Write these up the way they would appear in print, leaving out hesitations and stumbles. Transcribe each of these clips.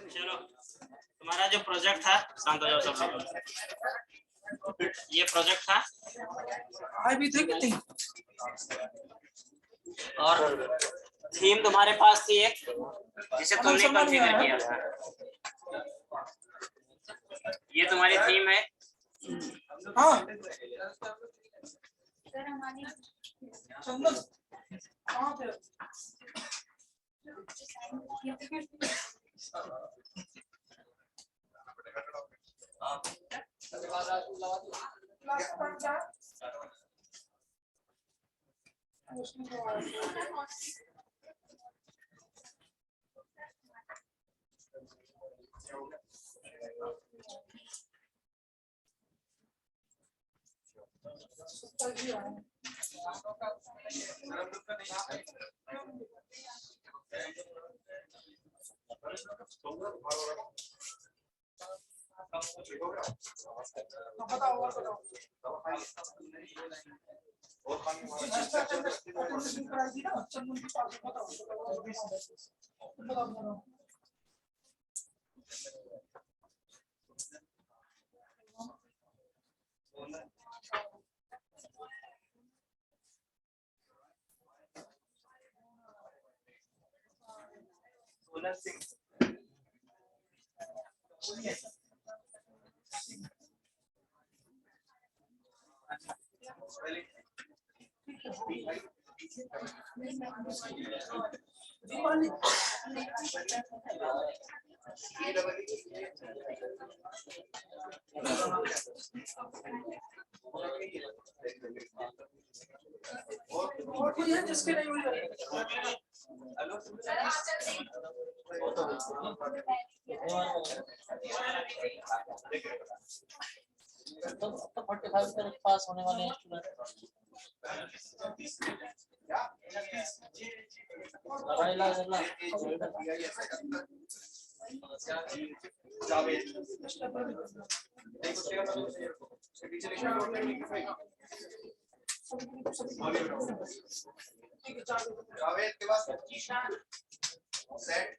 चलो तुम्हारा जो प्रोजेक्ट था, शांत हो जाओ सब लोग। ये प्रोजेक्ट था अभी थे कि नहीं? और थीम तुम्हारे पास थी एक, जिसे तुमने कॉन्फ़िगर किया था। ये तुम्हारी थीम है। हाँ चंदन कहाँ थे? और कोई है जिसके नहीं हुई? तो 45 तक पास होने वाले स्टूडेंट जावेद के पास सेट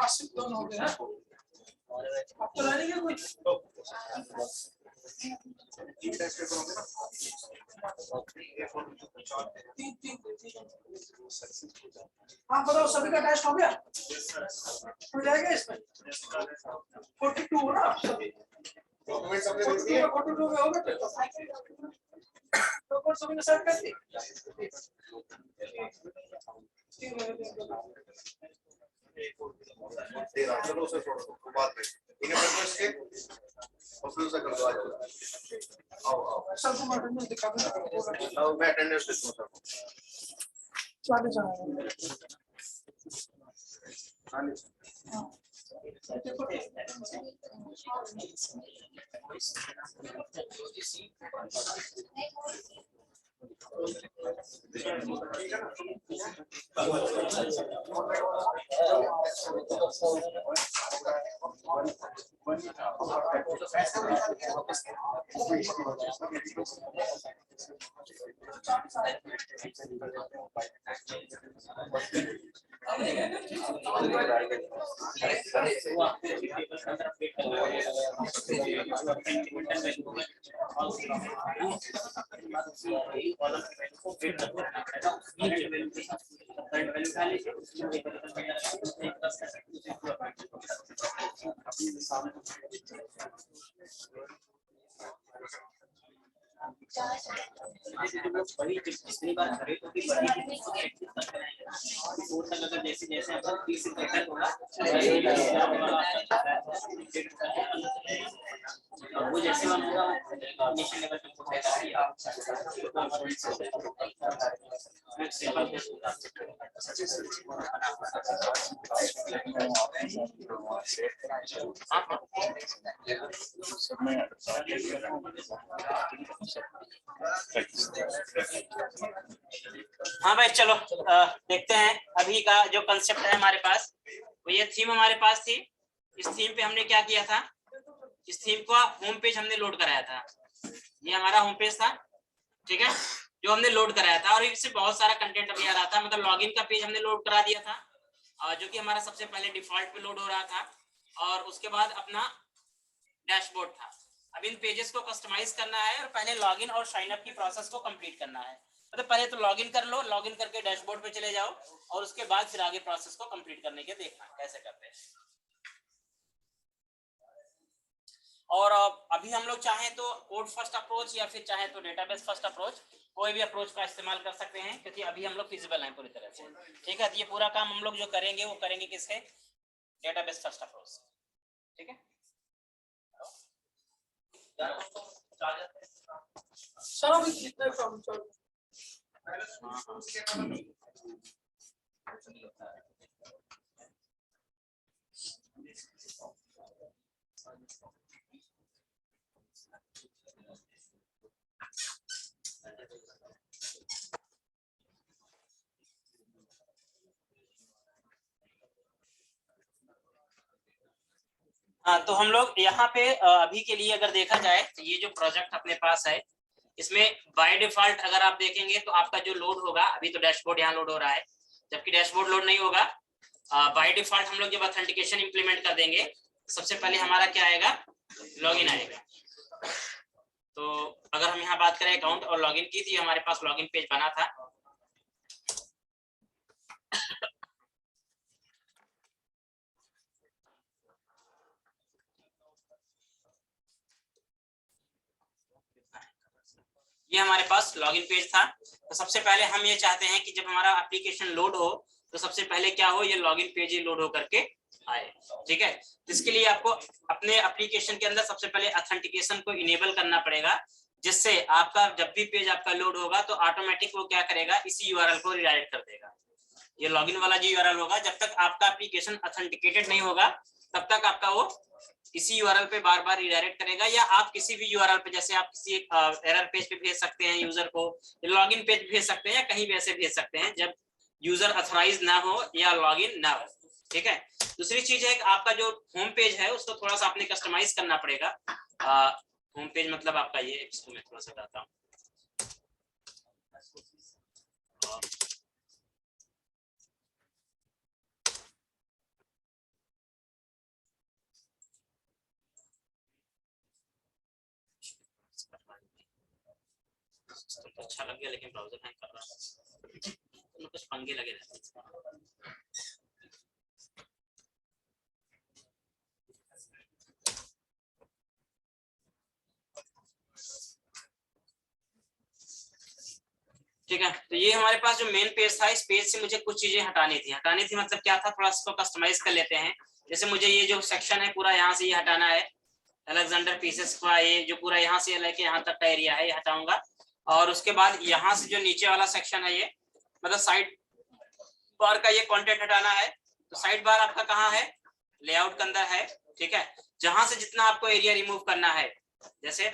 आशिक दोनों हो गए हैं। अब तो रहेंगे कोई हाँ बताओ, सभी का टेस्ट हो गया? हो जाएगा इसमें 42 हो ना सभी? 42 में होगा तो सभी ने सेट कर दी। चलो उसे छोड़ो बाद में इन्हें प्रैक्टिस के और फिर उसे कर दो। आओ आओ सब तुम अटेंडेंस दिखा दो। आओ मैं अटेंडेंस लिखूंगा सर। चालीस हाँ करंट वैल्यू डाल लीजिए। पिछली बार करे तो भी बड़ी अगर जैसे जैसे अपन 30 से बेहतर होगा वो जैसे होगा नेशनल लेवल पे हाँ भाई चलो देखते हैं अभी का जो कंसेप्ट है हमारे पास। तो ये थीम हमारे पास थी। इस थीम पे हमने क्या किया था, इस थीम को होम पेज हमने लोड कराया था। ये हमारा होम पेज था, ठीक है, जो हमने लोड कराया था और इससे बहुत सारा कंटेंट अभी आ रहा था। मतलब लॉगिन का पेज हमने लोड करा दिया था जो कि हमारा सबसे पहले डिफॉल्ट पे लोड हो रहा था, और उसके बाद अपना डैशबोर्ड था। अब इन पेजेस को कस्टमाइज करना है और पहले लॉगिन और साइन अप की प्रोसेस को कंप्लीट करना है। मतलब पहले तो लॉगिन कर लो, लॉगिन करके डैशबोर्ड पे चले जाओ और उसके बाद फिर आगे प्रोसेस को कंप्लीट करने के देखना कैसे करते हैं। और अभी हम लोग चाहें तो कोड फर्स्ट अप्रोच या फिर चाहे तो डेटाबेस फर्स्ट अप्रोच, कोई भी अप्रोच का इस्तेमाल कर सकते हैं, क्योंकि अभी हम लोग फिजिबल हैं पूरी तरह से। ठीक है, तो ये पूरा काम हम लोग जो करेंगे वो करेंगे किससे, डेटाबेस फर्स्ट अप्रोच। ठीक है सर अभी कितने काम चल हाँ, तो हम लोग यहाँ पे अभी के लिए अगर देखा जाए तो ये जो प्रोजेक्ट अपने पास है इसमें बाय डिफॉल्ट अगर आप देखेंगे तो आपका जो लोड होगा, अभी तो डैशबोर्ड यहाँ लोड हो रहा है, जबकि डैशबोर्ड लोड नहीं होगा। बाय डिफॉल्ट हम लोग जब ऑथेंटिकेशन इंप्लीमेंट कर देंगे सबसे पहले हमारा क्या आएगा, लॉगिन आएगा। तो अगर हम यहाँ बात करें अकाउंट और लॉगिन की, तो हमारे पास लॉगिन पेज बना था। ये हमारे पास लॉगिन पेज था। तो सबसे पहले हम ये चाहते हैं कि जब हमारा एप्लीकेशन लोड हो तो सबसे पहले क्या हो, ये लॉगिन पेज ही लोड हो करके आए। ठीक है, इसके लिए आपको अपने एप्लीकेशन के अंदर सबसे पहले ऑथेंटिकेशन को इनेबल करना पड़ेगा, जिससे आपका जब भी पेज आपका लोड होगा तो ऑटोमेटिक वो क्या करेगा, इसी यूआरएल को रिडायरेक्ट कर देगा। ये लॉगिन वाला जो यूआरएल होगा, जब तक आपका एप्लीकेशन ऑथेंटिकेटेड नहीं होगा तब तक आपका वो इसी यूआरएल पे बार बार रिडायरेक्ट करेगा। या आप किसी भी यूआरएल पे, जैसे आप किसी एक एरर पेज पे भेज सकते हैं यूजर को, लॉगिन पेज भेज सकते हैं या कहीं भी ऐसे भेज सकते हैं जब यूजर ऑथराइज ना हो या लॉगिन ना हो। ठीक है, दूसरी चीज है आपका जो होम पेज है उसको थोड़ा सा आपने कस्टमाइज करना पड़ेगा। होम पेज मतलब आपका ये, इसको मैं थोड़ा सा बताता हूँ। तो अच्छा लग गया लेकिन ब्राउजर हैंग कर रहा है, तो कुछ पंगे लगे रहते हैं। ठीक है, तो ये हमारे पास जो मेन पेज था, इस पेज से मुझे कुछ चीजें हटानी थी मतलब क्या था, थोड़ा इसको कस्टमाइज कर लेते हैं। जैसे मुझे ये जो सेक्शन है पूरा यहाँ से ये हटाना है, अलेक्जेंडर पीसेस का ये जो पूरा यहाँ से लेके यहाँ तक का एरिया है ये हटाऊंगा। और उसके बाद यहाँ से जो नीचे वाला सेक्शन है ये, मतलब साइड बार का ये कंटेंट हटाना है। तो साइड बार आपका कहाँ है, लेआउट के अंदर है। ठीक है, जहां से जितना आपको एरिया रिमूव करना है, जैसे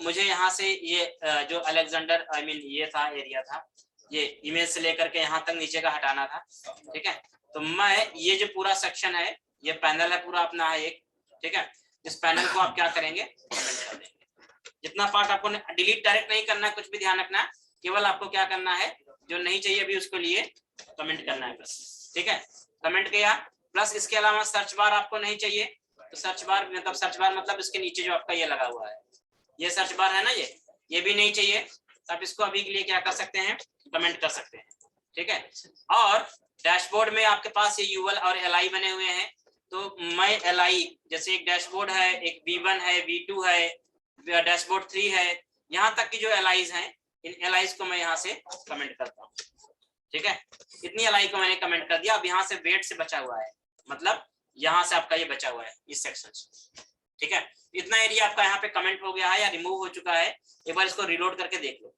मुझे यहाँ से ये जो अलेक्जेंडर ये था एरिया था, ये इमेज से लेकर के यहाँ तक नीचे का हटाना था। ठीक है, तो मैं ये जो पूरा सेक्शन है, ये पैनल है पूरा अपना है एक। ठीक है, इस पैनल को आप क्या करेंगे, कमेंट कर देंगे। जितना पार्ट आपको डिलीट डायरेक्ट नहीं करना, कुछ भी ध्यान रखना, केवल आपको क्या करना है, जो नहीं चाहिए अभी उसके लिए कमेंट करना है बस। ठीक है, कमेंट किया, प्लस इसके अलावा सर्च बार आपको नहीं चाहिए, तो सर्च बार मतलब इसके नीचे जो आपका ये लगा हुआ है, ये सर्च बार है ना, ये भी नहीं चाहिए। तो आप इसको अभी के लिए क्या कर सकते हैं, कमेंट कर सकते हैं। ठीक है। और डैशबोर्ड में आपके पास ये यूएल और एलआई बने हुए हैं, तो मैं एलआई जैसे एक डैशबोर्ड है, एक V1 है, V2 है, डैशबोर्ड 3 है, यहाँ तक की जो एलआईज हैं, इन एलआईज को मैं यहाँ से कमेंट करता हूँ। ठीक है, इतनी एलआई को मैंने कमेंट कर दिया। अब यहाँ से वेट से बचा हुआ है, मतलब यहाँ से आपका ये बचा हुआ है इस सेक्शन से। ठीक है, इतना एरिया आपका यहाँ पे कमेंट हो गया है या रिमूव हो चुका है। एक बार इसको रिलोड करके देख लो।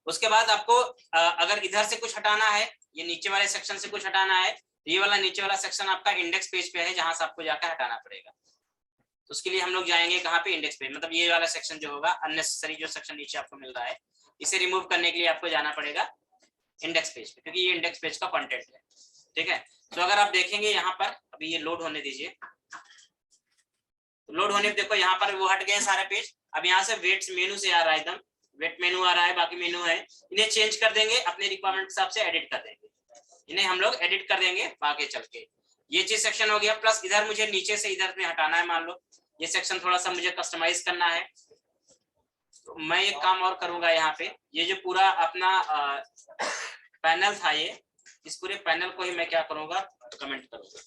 उसके बाद आपको अगर इधर से कुछ हटाना है, ये नीचे वाले सेक्शन से कुछ हटाना है, तो ये वाला नीचे वाला सेक्शन आपका इंडेक्स पेज पे है, जहां से आपको जाकर हटाना पड़ेगा। तो उसके लिए हम लोग जाएंगे कहाँ पे, इंडेक्स पेज, मतलब ये वाला सेक्शन जो होगा अननेसेसरी जो सेक्शन नीचे आपको मिल रहा है, इसे रिमूव करने के लिए आपको जाना पड़ेगा इंडेक्स पेज पे, क्योंकि ये इंडेक्स पेज का कंटेंट है। ठीक है, तो अगर आप देखेंगे यहाँ पर, अभी ये लोड होने दीजिए, लोड होने पे देखो यहाँ पर वो हट गए सारे पेज। अब यहाँ से वेट्स मेनू से आ रहा है, एकदम वेट मेनू आ रहा है, बाकी मेनू है, इन्हें चेंज कर देंगे, अपने रिक्वायरमेंट के हिसाब से एडिट कर देंगे, इन्हें हम लोग एडिट कर देंगे आगे चल के। ये चीज सेक्शन हो गया। प्लस इधर मुझे नीचे से इधर में हटाना है, मान लो ये सेक्शन थोड़ा सा मुझे कस्टमाइज करना है, तो मैं एक काम और करूंगा यहाँ पे, ये जो पूरा अपना पैनल था, ये इस पूरे पैनल को ही मैं क्या करूंगा, कमेंट करूंगा,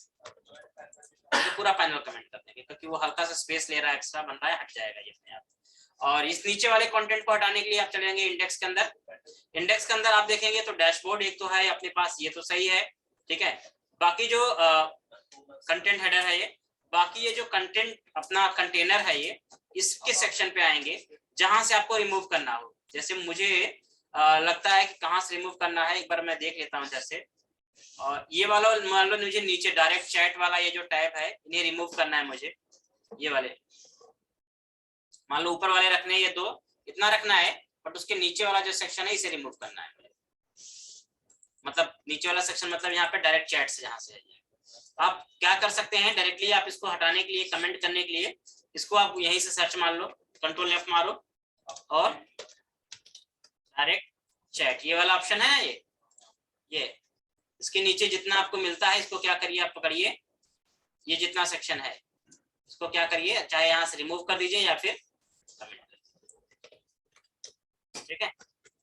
तो पूरा पैनल कमेंट कर देंगे, क्योंकि वो हल्का सा स्पेस ले रहा है, एक्स्ट्रा बन रहा है, हट जाएगा ये अपने आप। और इस नीचे वाले कंटेंट को हटाने के लिए आप चलेंगे इंडेक्स के अंदर। इंडेक्स के अंदर आप देखेंगे तो डैशबोर्ड एक तो है अपने पास, ये तो सही है। ठीक है, बाकी जो कंटेंट हेडर है, ये बाकी ये जो कंटेंट अपना कंटेनर है, ये इसके सेक्शन पे आएंगे जहां से आपको रिमूव करना हो। जैसे मुझे लगता है कि कहाँ से रिमूव करना है, एक बार मैं देख लेता हूँ इधर से। और ये वाला मान लो मुझे नीचे डायरेक्ट चैट वाला ये जो टैब है, इन्हें रिमूव करना है मुझे, ये वाले मान लो ऊपर वाले रखने हैं, ये दो इतना रखना है, बट उसके नीचे वाला जो सेक्शन है इसे रिमूव करना है। मतलब नीचे वाला सेक्शन मतलब यहाँ पे डायरेक्ट चैट से जहाँ से है। आप क्या कर सकते हैं, डायरेक्टली आप इसको हटाने के लिए, कमेंट करने के लिए, इसको आप यहीं से सर्च मार लो, कंट्रोल F मारो और डायरेक्ट चैट, ये वाला ऑप्शन है ना, ये इसके नीचे जितना आपको मिलता है, इसको क्या करिए, आप पकड़िए, ये जितना सेक्शन है इसको क्या करिए, चाहे यहाँ से रिमूव कर दीजिए या फिर कमेंट कर दीजिए। ठीक है,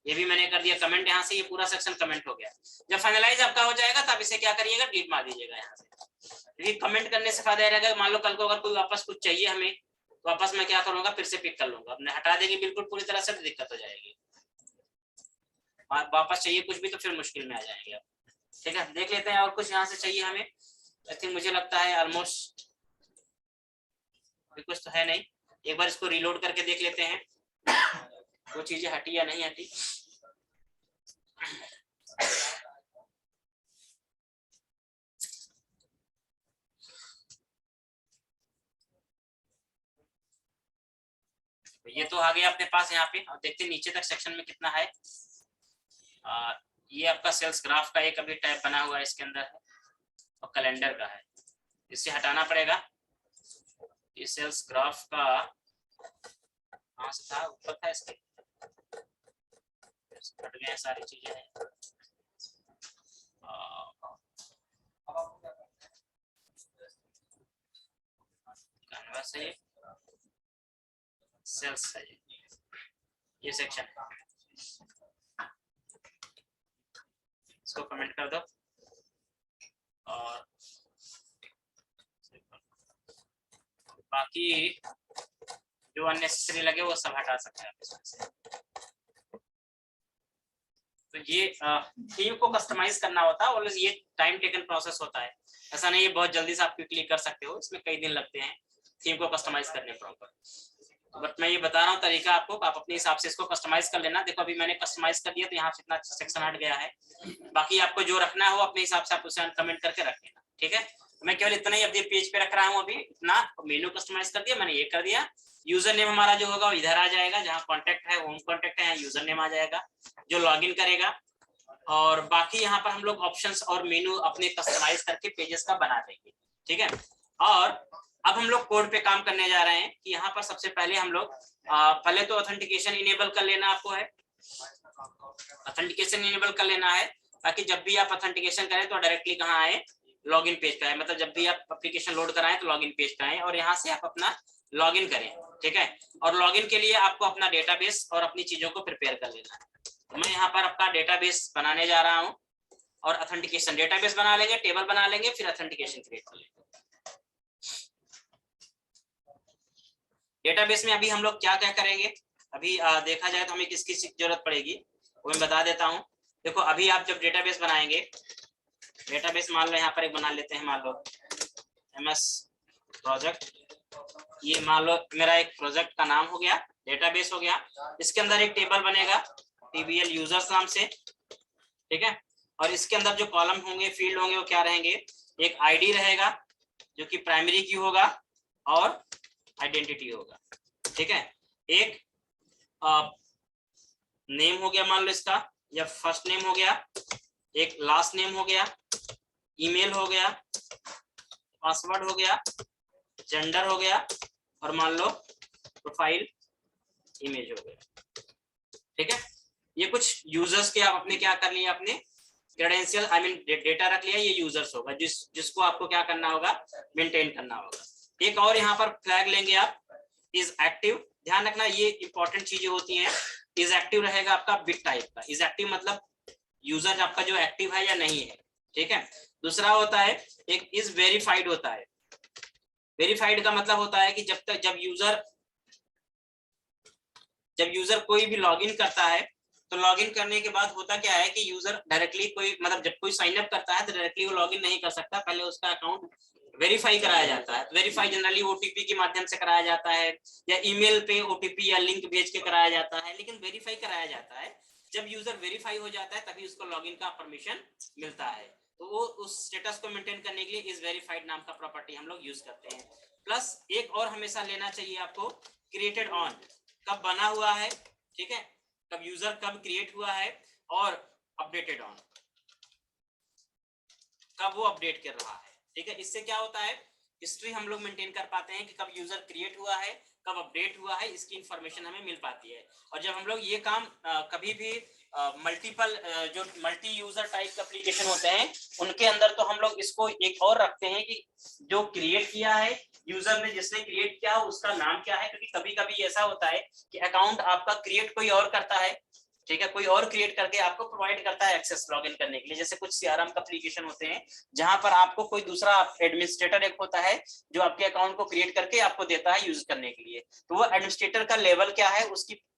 ये भी मैंने कर दिया कमेंट, यहाँ से ये पूरा सेक्शन कमेंट हो गया। जब फाइनलाइज आपका हो जाएगा तब इसे क्या करिएगा, डिलीट मार दीजिएगा यहाँ से। क्योंकि कमेंट करने से फायदा रहेगा, मान लो कल को अगर कोई वापस कुछ चाहिए हमें, तो वापस मैं क्या करूंगा, फिर से पिक कर लूंगा। अपने हटा देंगे बिल्कुल पूरी तरह से, दिक्कत हो जाएगी, वापस चाहिए कुछ भी तो फिर मुश्किल में आ जाएंगे आप। ठीक है, देख लेते हैं और कुछ यहाँ से चाहिए हमें। आई थिंक मुझे लगता है ऑलमोस्ट कुछ तो है नहीं। एक बार इसको रीलोड करके देख लेते हैं वो चीजें हटी या नहीं हटी। ये तो आ गया अपने पास यहाँ पे। और देखते हैं नीचे तक सेक्शन में कितना है। ये आपका सेल्स ग्राफ का एक अभी टैब बना हुआ है इसके अंदर है, और कैलेंडर का है, इसे हटाना पड़ेगा। ये सेल्स ग्राफ का कहाँ से था, ऊपर था इसके, हट गए सारी चीजें हैं। कैनवास है, सेल्स है, ये सेक्शन है, इसको कमेंट कर दो और बाकी जो अननेसेसरी लगे वो सब हटा सकते हैं इसमें से। तो ये थीम को कस्टमाइज करना होता है और ये टाइम टेकन प्रोसेस होता है। ऐसा नहीं है बहुत जल्दी से आप क्विकली कर सकते हो, इसमें कई दिन लगते हैं थीम को कस्टमाइज करने प्रॉपर। बट मैं ये बता रहा हूँ तरीका आपको, आप अपने हिसाब से इसको कस्टमाइज कर लेना। देखो अभी मैंने कस्टमाइज कर दिया तो यहाँ से इतना सेक्शन हट गया है। बाकी आपको जो रखना हो अपने हिसाब से आप उसे कमेंट करके रख लेना। ठीक है, तो मैं केवल इतना ही अपने पेज पे रख रहा हूँ अभी, इतना मेनू कस्टमाइज कर दिया मैंने, ये कर दिया। यूजर नेम हमारा जो होगा वो इधर आ जाएगा, जहाँ कॉन्टेक्ट है होम कॉन्टेक्ट है, यहाँ यूजर नेम आ जाएगा जो लॉगिन करेगा। और बाकी यहाँ पर हम लोग ऑप्शंस और मेनू अपने कस्टमाइज करके पेजेस का बना देंगे। ठीक है, और अब हम लोग कोड पे काम करने जा रहे हैं कि यहाँ पर सबसे पहले हम लोग पहले तो ऑथेंटिकेशन इनेबल कर लेना आपको है, ऑथेंटिकेशन इनेबल कर लेना है, ताकि जब भी आप ऑथेंटिकेशन करें तो डायरेक्टली कहाँ आए, लॉगिन पेज पे आए। मतलब जब भी आप एप्लीकेशन लोड कराएं तो लॉगिन पेज पे आए और यहाँ से आप अपना लॉगिन करें। ठीक है, और लॉगिन के लिए आपको अपना डेटाबेस और अपनी चीजों को प्रिपेयर कर लेना है। मैं यहाँ पर आपका डेटाबेस बनाने जा रहा हूँ और ऑथेंटिकेशन, डेटाबेस बना लेंगे, टेबल बना लेंगे, फिर ऑथेंटिकेशन क्रिएट कर लेंगे। डेटाबेस में अभी हम लोग क्या क्या करेंगे, अभी देखा जाए तो हमें किस किस की जरूरत पड़ेगी वो मैं बता देता हूँ। देखो अभी आप जब डेटाबेस बनाएंगे, डेटाबेस मान लो यहाँ पर एक बना लेते हैं, मान लो MS प्रोजेक्ट, ये मान लो मेरा एक प्रोजेक्ट का नाम हो गया, डेटाबेस हो गया। इसके अंदर एक टेबल बनेगा TBL यूजर्स नाम से, ठीक है। और इसके अंदर जो कॉलम होंगे, फील्ड होंगे, वो क्या रहेंगे, एक ID रहेगा जो कि प्राइमरी की होगा और आइडेंटिटी होगा, ठीक है। एक नेम हो गया मान लो इसका, या फर्स्ट नेम हो गया, एक लास्ट नेम हो गया, ईमेल हो गया, पासवर्ड हो गया, जेंडर हो गया, और मान लो प्रोफाइल इमेज हो गया, ठीक है। ये कुछ यूजर्स के आप अपने क्या कर लिए, अपने क्रेडेंशियल आई मीन डेटा रख लिया, ये यूजर्स होगा जिसको आपको क्या करना होगा, मेंटेन करना होगा। एक और यहाँ पर फ्लैग लेंगे आप, इज एक्टिव, ध्यान रखना ये इंपॉर्टेंट चीजें होती हैं। इज एक्टिव रहेगा आपका बिट टाइप का, इज एक्टिव मतलब यूजर आपका जो एक्टिव है या नहीं है, ठीक है। दूसरा होता है एक इज वेरीफाइड होता है, वेरीफाइड का मतलब होता है कि जब यूजर कोई भी लॉगिन करता है तो लॉगिन करने के बाद होता क्या है कि यूजर डायरेक्टली कोई मतलब जब कोई साइन अप करता है तो डायरेक्टली वो लॉगिन नहीं कर सकता, पहले उसका अकाउंट वेरीफाई कराया जाता है। वेरीफाई जनरली OTP के माध्यम से कराया जाता है या ईमेल पे OTP या लिंक भेज के कराया जाता है, लेकिन वेरीफाई कराया जाता है जब यूजर वेरीफाई हो जाता है तभी उसको लॉगिन का परमिशन मिलता है। तो वो उस स्टेटस को मेंटेन करने के लिए इस वेरीफाइड नाम का प्रॉपर्टी हम लोग यूज करते हैं। प्लस एक और हमेशा लेना चाहिए आपको, क्रिएटेड ऑन, कब बना हुआ है, ठीक है, कब यूजर कब क्रिएट हुआ है, और अपडेटेड ऑन, कब वो अपडेट कर रहा है, ठीक है। इससे क्या होता है, हिस्ट्री हम लोग मेंटेन कर पाते हैं कि कब यूजर क्रिएट हुआ है, कब अपडेट हुआ है, इसकी इंफॉर्मेशन हमें मिल पाती है। और जब हम लोग ये काम कभी भी मल्टीपल जो मल्टी यूजर टाइप एप्लीकेशन होते हैं उनके अंदर, तो हम लोग इसको एक और रखते हैं कि जो क्रिएट किया है यूजर ने, जिसने क्रिएट किया उसका नाम क्या है, क्योंकि कभी कभी ऐसा होता है कि अकाउंट आपका क्रिएट कोई और करता है, ठीक है, कोई और क्रिएट करके आपको प्रोवाइड करता है एक्सेस लॉगिन करने के लिए। जैसे कुछ CRM का एप्लीकेशन होते हैं जहां पर आपको कोई दूसरा एडमिनिस्ट्रेटर एक होता है जो आपके अकाउंट को क्रिएट करके आपको देता है यूज करने के लिए। तो वो एडमिनिस्ट्रेटर का लेवल क्या है,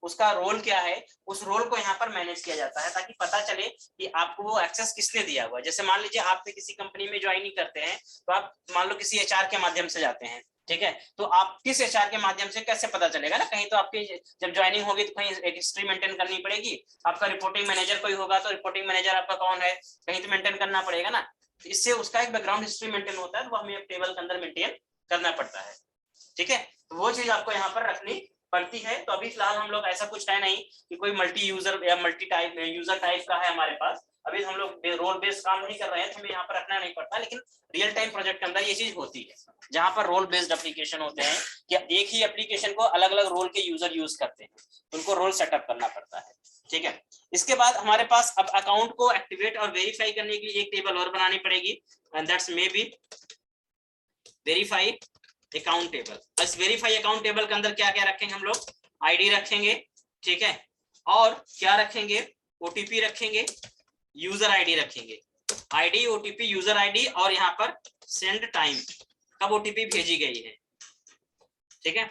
उसका रोल क्या है, उस रोल को यहाँ पर मैनेज किया जाता है ताकि पता चले कि आपको वो एक्सेस किसने दिया हुआ है। जैसे मान लीजिए आप किसी कंपनी में ज्वाइनिंग करते हैं तो आप मान लो किसी HR के माध्यम से जाते हैं, ठीक है, तो आप किस HR के माध्यम से कैसे पता चलेगा ना, कहीं तो आपकी जब ज्वाइनिंग होगी तो कहीं एक हिस्ट्री मेंटेन करनी पड़ेगी, आपका रिपोर्टिंग मैनेजर कोई होगा तो रिपोर्टिंग मैनेजर आपका कौन है कहीं तो मेंटेन करना पड़ेगा ना, तो इससे उसका एक बैकग्राउंड हिस्ट्री मेंटेन होता है, तो वो हमें टेबल के अंदर मेंटेन करना पड़ता है, ठीक है। तो वो चीज आपको यहाँ पर रखनी पड़ती है। तो अभी फिलहाल हम लोग ऐसा कुछ है नहीं कि कोई मल्टी यूजर या मल्टी टाइप यूजर टाइप का है हमारे पास, अभी हम लोग रोल बेस्ड काम नहीं कर रहे हैं तो हमें यहाँ पर रखना नहीं पड़ता, लेकिन रियल टाइम प्रोजेक्ट के अंदर ये चीज होती है जहां पर रोल बेस्ड एप्लीकेशन होते हैं कि एक ही एप्लीकेशन को अलग अलग रोल के यूजर यूज करते हैं, उनको रोल सेटअप करना पड़ता है, ठीक है। इसके बाद हमारे पास अब अकाउंट को एक्टिवेट और वेरीफाई करने के लिए एक टेबल और बनानी पड़ेगी, and that's may be verify account table. इस वेरीफाई अकाउंट टेबल के अंदर क्या क्या रखेंगे हम लोग, ID रखेंगे, ठीक है, और क्या रखेंगे, OTP रखेंगे, यूजर ID रखेंगे, ID OTP यूजर ID, और यहाँ पर सेंड टाइम, कब OTP भेजी गई है, ठीक है।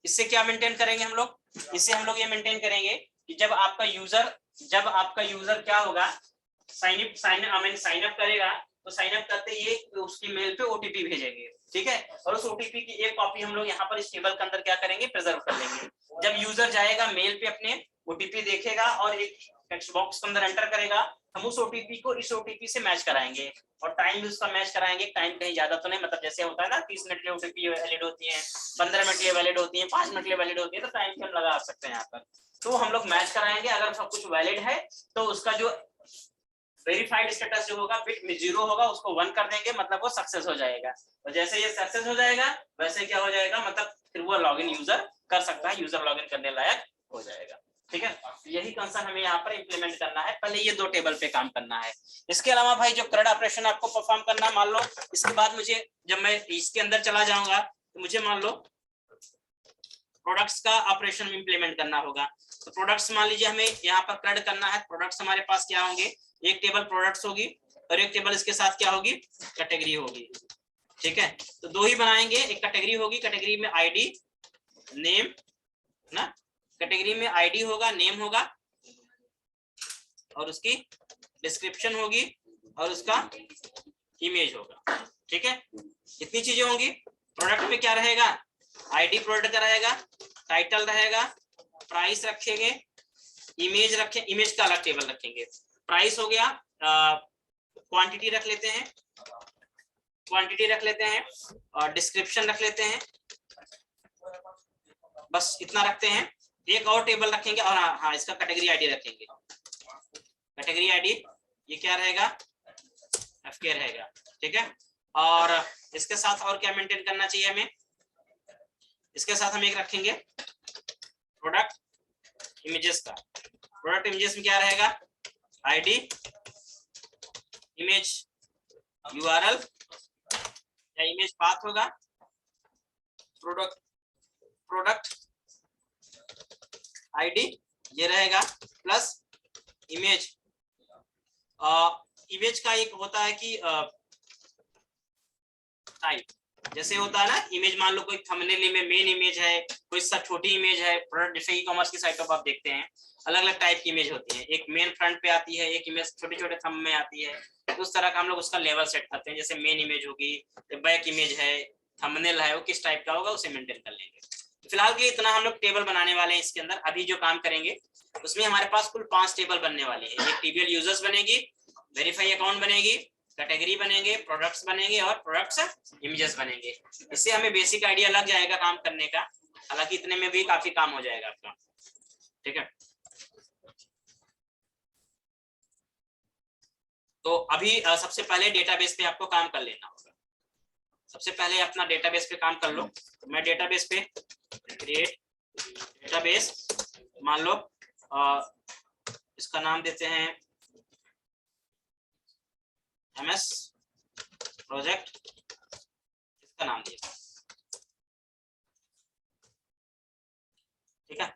इससे क्या मेंटेन करेंगे हम लोग, इससे हम लोग ये मेंटेन करेंगे कि जब आपका यूजर क्या होगा, साइन अप करेगा तो साइन अप करते ये उसकी मेल पे OTP भेजेंगे, ठीक है, और उस OTP की एक कॉपी हम लोग यहाँ पर इस टेबल के अंदर क्या करेंगे, प्रिजर्व कर लेंगे। जब यूजर जाएगा मेल पे अपने OTP देखेगा और एक टेक्स्ट बॉक्स के अंदर एंटर करेगा, हम उस OTP को इस OTP से मैच कराएंगे और टाइम भी उसका मैच कराएंगे। टाइम कहीं ज्यादा तो नहीं, मतलब जैसे होता है ना 30 मिनट के लिए OTP वैलिड होती है, 15 मिनट के लिए वैलिड होती है, 5 मिनट के लिए वैलिड होती है, तो टाइम भी हम लगा सकते हैं यहाँ पर। तो हम लोग मैच कराएंगे, अगर सब कुछ वैलिड है तो उसका जो वेरीफाइड स्टेटस जो होगा बिट में 0 होगा, उसको 1 कर देंगे, मतलब वो सक्सेस हो जाएगा। और जैसे ये सक्सेस हो जाएगा वैसे क्या हो जाएगा, मतलब फिर वो लॉगिन यूजर कर सकता है, यूजर लॉगिन करने लायक हो जाएगा, ठीक है। यही कंसर्न हमें यहाँ पर इंप्लीमेंट करना है, पहले ये 2 टेबल पे काम करना है। इसके अलावा भाई जो CRUD ऑपरेशन आपको परफॉर्म करना है, मान लो इसके बाद मुझे जब मैं इसके अंदर चला जाऊंगा तो मुझे मान लो प्रोडक्ट्स का ऑपरेशन में इंप्लीमेंट करना होगा। तो प्रोडक्ट्स मान लीजिए हमें यहाँ पर क्रेड करना है, प्रोडक्ट्स हमारे पास क्या होंगे, एक टेबल प्रोडक्ट्स होगी और एक टेबल इसके साथ क्या होगी, कैटेगरी होगी। ठीक है, तो दो ही बनाएंगे, एक कैटेगरी होगी, कैटेगरी में आईडी नेम ना, कैटेगरी में आईडी होगा, नेम होगा और उसकी डिस्क्रिप्शन होगी और उसका इमेज होगा। ठीक है, इतनी चीजें होंगी। प्रोडक्ट में क्या रहेगा, आईडी प्रोडक्ट का रहेगा, टाइटल रहेगा, प्राइस रखेंगे, इमेज रखें, इमेज का अलग टेबल रखेंगे, प्राइस हो गया, क्वांटिटी रख लेते हैं, क्वांटिटी रख लेते हैं और डिस्क्रिप्शन रख लेते हैं, बस इतना रखते हैं। एक और टेबल रखेंगे और हाँ इसका कैटेगरी आईडी रखेंगे, कैटेगरी आईडी ये क्या रहेगा, एफके रहेगा। ठीक है, और इसके साथ और क्या मेंटेन करना चाहिए हमें, इसके साथ हम एक रखेंगे प्रोडक्ट इमेजेस का। प्रोडक्ट इमेजेस में क्या रहेगा, आईडी, इमेज यूआरएल या इमेज पाथ होगा, प्रोडक्ट आईडी ये रहेगा प्लस इमेज। इमेज का एक होता है कि टाइप, जैसे होता है ना इमेज, मान लो कोई थंबनेल में मेन इमेज है, कोई सा छोटी इमेज है, प्रोडक्ट जैसे ई कॉमर्स की साइटों पर आप देखते हैं अलग अलग टाइप की इमेज होती है, एक मेन फ्रंट पे आती है, एक इमेज छोटे छोटे थंब में आती है, तो उस तरह का हम लोग उसका लेवल सेट करते हैं। जैसे मेन इमेज होगी, बैक इमेज है, थंबनेल है, वो किस टाइप का होगा उसे मेंटेन कर लेंगे। फिलहाल के इतना हम लोग टेबल बनाने वाले हैं इसके अंदर। अभी जो काम करेंगे उसमें हमारे पास कुल 5 टेबल बनने वाली है। एक टीबीएल यूजर्स बनेगी, वेरीफाई अकाउंट बनेगी, कैटेगरी बनेंगे, प्रोडक्ट्स बनेंगे और प्रोडक्ट्स इमेजेस बनेंगे। इससे हमें बेसिक आइडिया लग जाएगा काम करने का, हालांकि इतने में भी काफी काम हो जाएगा आपका। ठीक है, तो अभी सबसे पहले डेटाबेस पे आपको काम कर लेना होगा। सबसे पहले अपना डेटाबेस पे काम कर लो। तो मैं डेटाबेस पे क्रिएट डेटाबेस, मान लो इसका नाम देते हैं एमएस प्रोजेक्ट, इसका नाम दिया। ठीक है,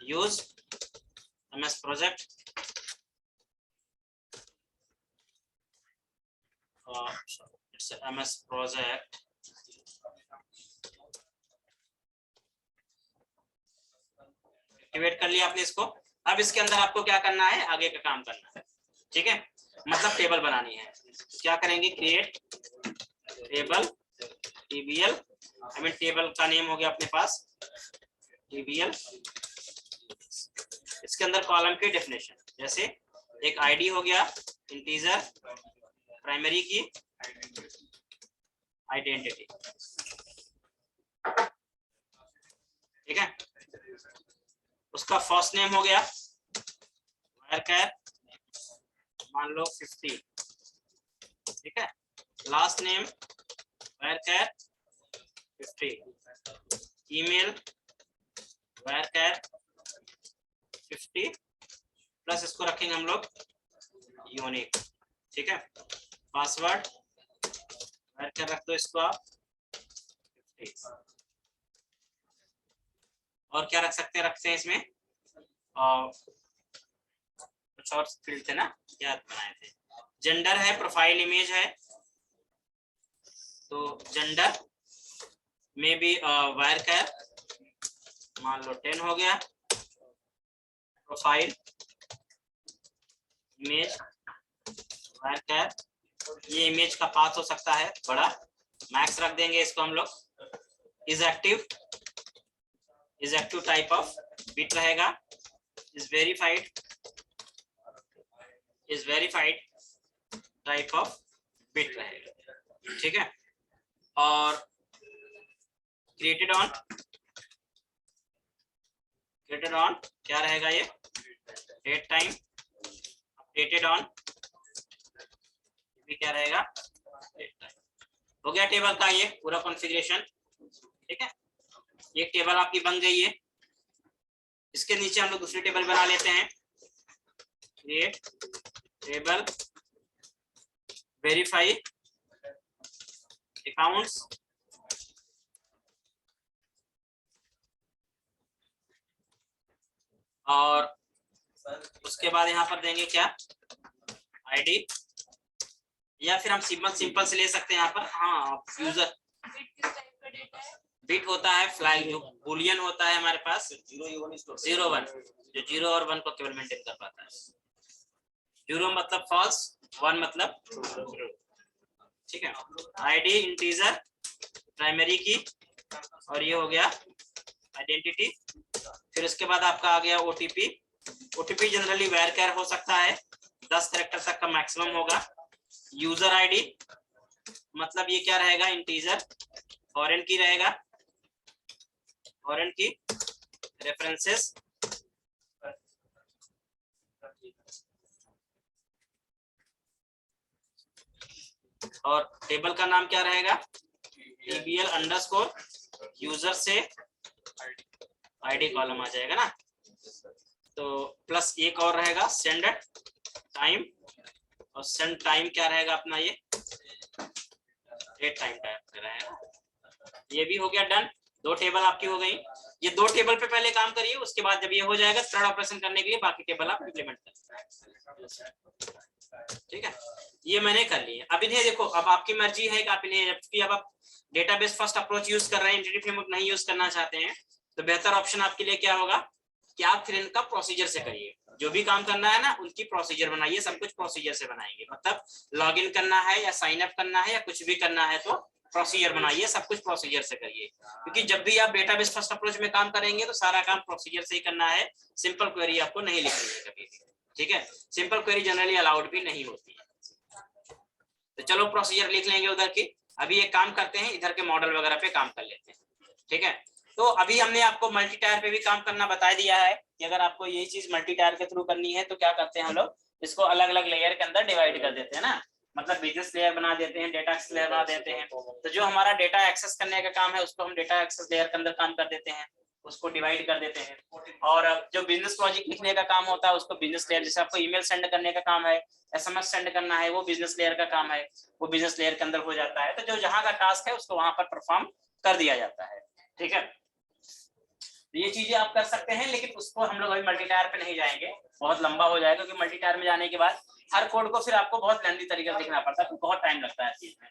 use MS project, it's MS project. Activate कर लिया आपने इसको। अब इसके अंदर आपको क्या करना है, आगे का काम करना है। ठीक है, मतलब टेबल बनानी है। क्या करेंगे, create table TBL, I mean table का नेम हो गया अपने पास टीबीएल। इसके अंदर कॉलम की डेफिनेशन, जैसे एक आईडी हो गया, इंटीजर, प्राइमरी की आइडेंटिटी। ठीक है, उसका फर्स्ट नेम हो गया varchar मान लो 50। ठीक है, last name varchar 50, email varchar 50 plus इसको रखेंगे हम लोग यूनिक। ठीक है, पासवर्ड varchar रख दो इसको आप 50। और क्या रखते हैं इसमें, कुछ और फील्ड थे ना, क्या बनाए थे, जेंडर है, प्रोफाइल इमेज है, तो जेंडर में भी varchar मान लो 10 हो गया, प्रोफाइल इमेज varchar, ये इमेज का पाथ हो सकता है बड़ा, मैक्स रख देंगे इसको हम लोग। Is active type of bit रहेगा, is verified type of bit रहेगा। ठीक है, और क्रिएटेड ऑन क्या रहेगा, ये डेट टाइम, अपडेटेड ऑन भी क्या रहेगा, डेट टाइम। हो गया टेबल का ये पूरा कॉन्फ़िगरेशन। ठीक है, एक टेबल आपकी बन गई है। इसके नीचे हम लोग दूसरी टेबल बना लेते हैं, क्रिएट टेबल वेरीफाई अकाउंट्स, और उसके बाद यहाँ पर देंगे क्या, आईडी, या फिर हम सिंपल से ले सकते हैं यहाँ पर। हाँ, यूजर बिट होता है, फ्लैग जो बुलियन होता है हमारे पास 0 1, जो 0 और 1 को केवल मेंटेन कर पाता है। 0 मतलब फॉल्स, 1 मतलब ट्रू। ठीक है, आईडी इंटीजर, प्राइमरी की, और ये हो गया आइडेंटिटी। फिर उसके बाद आपका आ गया ओटीपी। ओटीपी जनरली वेरकेर हो सकता है, 10 कैरेक्टर तक का मैक्सिमम होगा। यूजर आईडी मतलब ये क्या रहेगा, इंटीजर, फॉरेन की रहेगा, फॉरेन की, रेफरेंसेस, और टेबल का नाम क्या रहेगा, TBL अंडरस्कोर यूजर से आईडी कॉलम आ जाएगा ना। तो प्लस एक और रहेगा सेंड टाइम, और सेंड टाइम क्या रहेगा अपना, ये डेट टाइम टाइप रहेगा। ये भी हो गया डन, 2 टेबल आपकी हो गई। ये 2 टेबल पे पहले काम करिए, उसके बाद जब ये हो जाएगा थर्ड ऑपरेशन करने के लिए बाकी टेबल आप इंप्लीमेंट करें। ठीक है, ये मैंने कर लिए। अब इन्हें देखो, अब आपकी मर्जी है कि आप इन्हें, जबकि अब आप डेटाबेस फर्स्ट अप्रोच यूज कर रहे हैं, एंटिटी फ्रेमवर्क नहीं यूज करना चाहते हैं, तो बेहतर ऑप्शन आपके लिए क्या होगा कि आप फिर इनका प्रोसीजर से करिए। जो भी काम करना है ना, उनकी प्रोसीजर बनाइए, सब कुछ प्रोसीजर से बनाएंगे। मतलब लॉग इन करना है या साइन अप करना है या कुछ भी करना है तो प्रोसीजर बनाइए, सब कुछ प्रोसीजर से करिए। क्योंकि जब भी आप डेटाबेस फर्स्ट अप्रोच में काम करेंगे तो सारा काम प्रोसीजर से ही करना है, सिंपल क्वेरी आपको नहीं लिखनी है कभी भी। ठीक है, सिंपल क्वेरी जनरली अलाउड भी नहीं होती है। तो चलो प्रोसीजर लिख लेंगे उधर की। अभी एक काम करते हैं, इधर के मॉडल वगैरह पे काम कर लेते हैं। ठीक है, तो अभी हमने आपको मल्टी टायर पे भी काम करना बता दिया है कि अगर आपको यही चीज मल्टी टायर के थ्रू करनी है तो क्या करते हैं हम लोग, इसको अलग अलग लेयर के अंदर डिवाइड कर देते हैं ना। मतलब बिजनेस लेयर बना देते हैं, डेटा एक्सेस लेयर बना देते हैं। तो जो हमारा डेटा एक्सेस करने का काम है उसको हम डेटा एक्सेस लेयर के अंदर काम कर देते हैं, उसको डिवाइड कर देते हैं। और जो बिजनेस लॉजिक लिखने का काम होता है उसको बिजनेस लेयर, जैसे आपको ईमेल सेंड करने का काम है, SMS सेंड करना है, वो बिजनेस लेयर का काम है, वो बिजनेस लेयर के अंदर हो जाता है। तो जो जहां का टास्क है उसको वहां पर परफॉर्म कर दिया जाता है। ठीक है, तो ये चीजें आप कर सकते हैं, लेकिन उसको हम लोग अभी मल्टी टायर पे नहीं जाएंगे, बहुत लंबा हो जाएगा। क्योंकि मल्टी टायर में जाने के बाद हर कोड को फिर आपको बहुत लेंथी तरीके से लिखना पड़ता है, बहुत टाइम लगता है चीज में।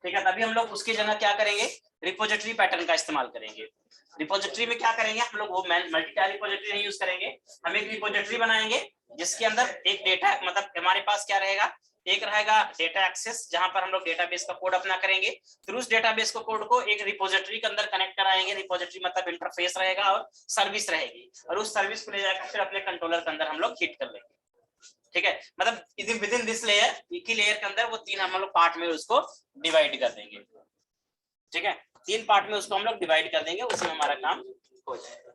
ठीक है, तभी हम लोग उसकी जगह क्या करेंगे, रिपोजिटरी पैटर्न का इस्तेमाल करेंगे। रिपोजिटरी में क्या करेंगे हम लोग, वो मल्टी टायर रिपोजिटरी नहीं यूज करेंगे, हम एक रिपोजिटरी बनाएंगे जिसके अंदर एक डेटा, मतलब हमारे पास क्या रहेगा, एक रहेगा डेटा एक्सेस जहां पर हम लोग डेटाबेस का कोड अपना करेंगे, फिर उस डेटाबेस को कोड को एक रिपोजिटरी के अंदर कनेक्ट कराएंगे। रिपोजिटरी मतलब इंटरफेस रहेगा और सर्विस रहेगी, और उस सर्विस को ले जाकर फिर अपने कंट्रोलर के अंदर हम लोग हिट कर लेंगे। ठीक है, मतलब विद इन दिस लेयर, एक ही लेयर के अंदर वो 3 हम लोग पार्ट में उसको डिवाइड कर देंगे। ठीक है, 3 पार्ट में उसको हम लोग डिवाइड कर देंगे, उसमें हमारा काम हो जाएगा।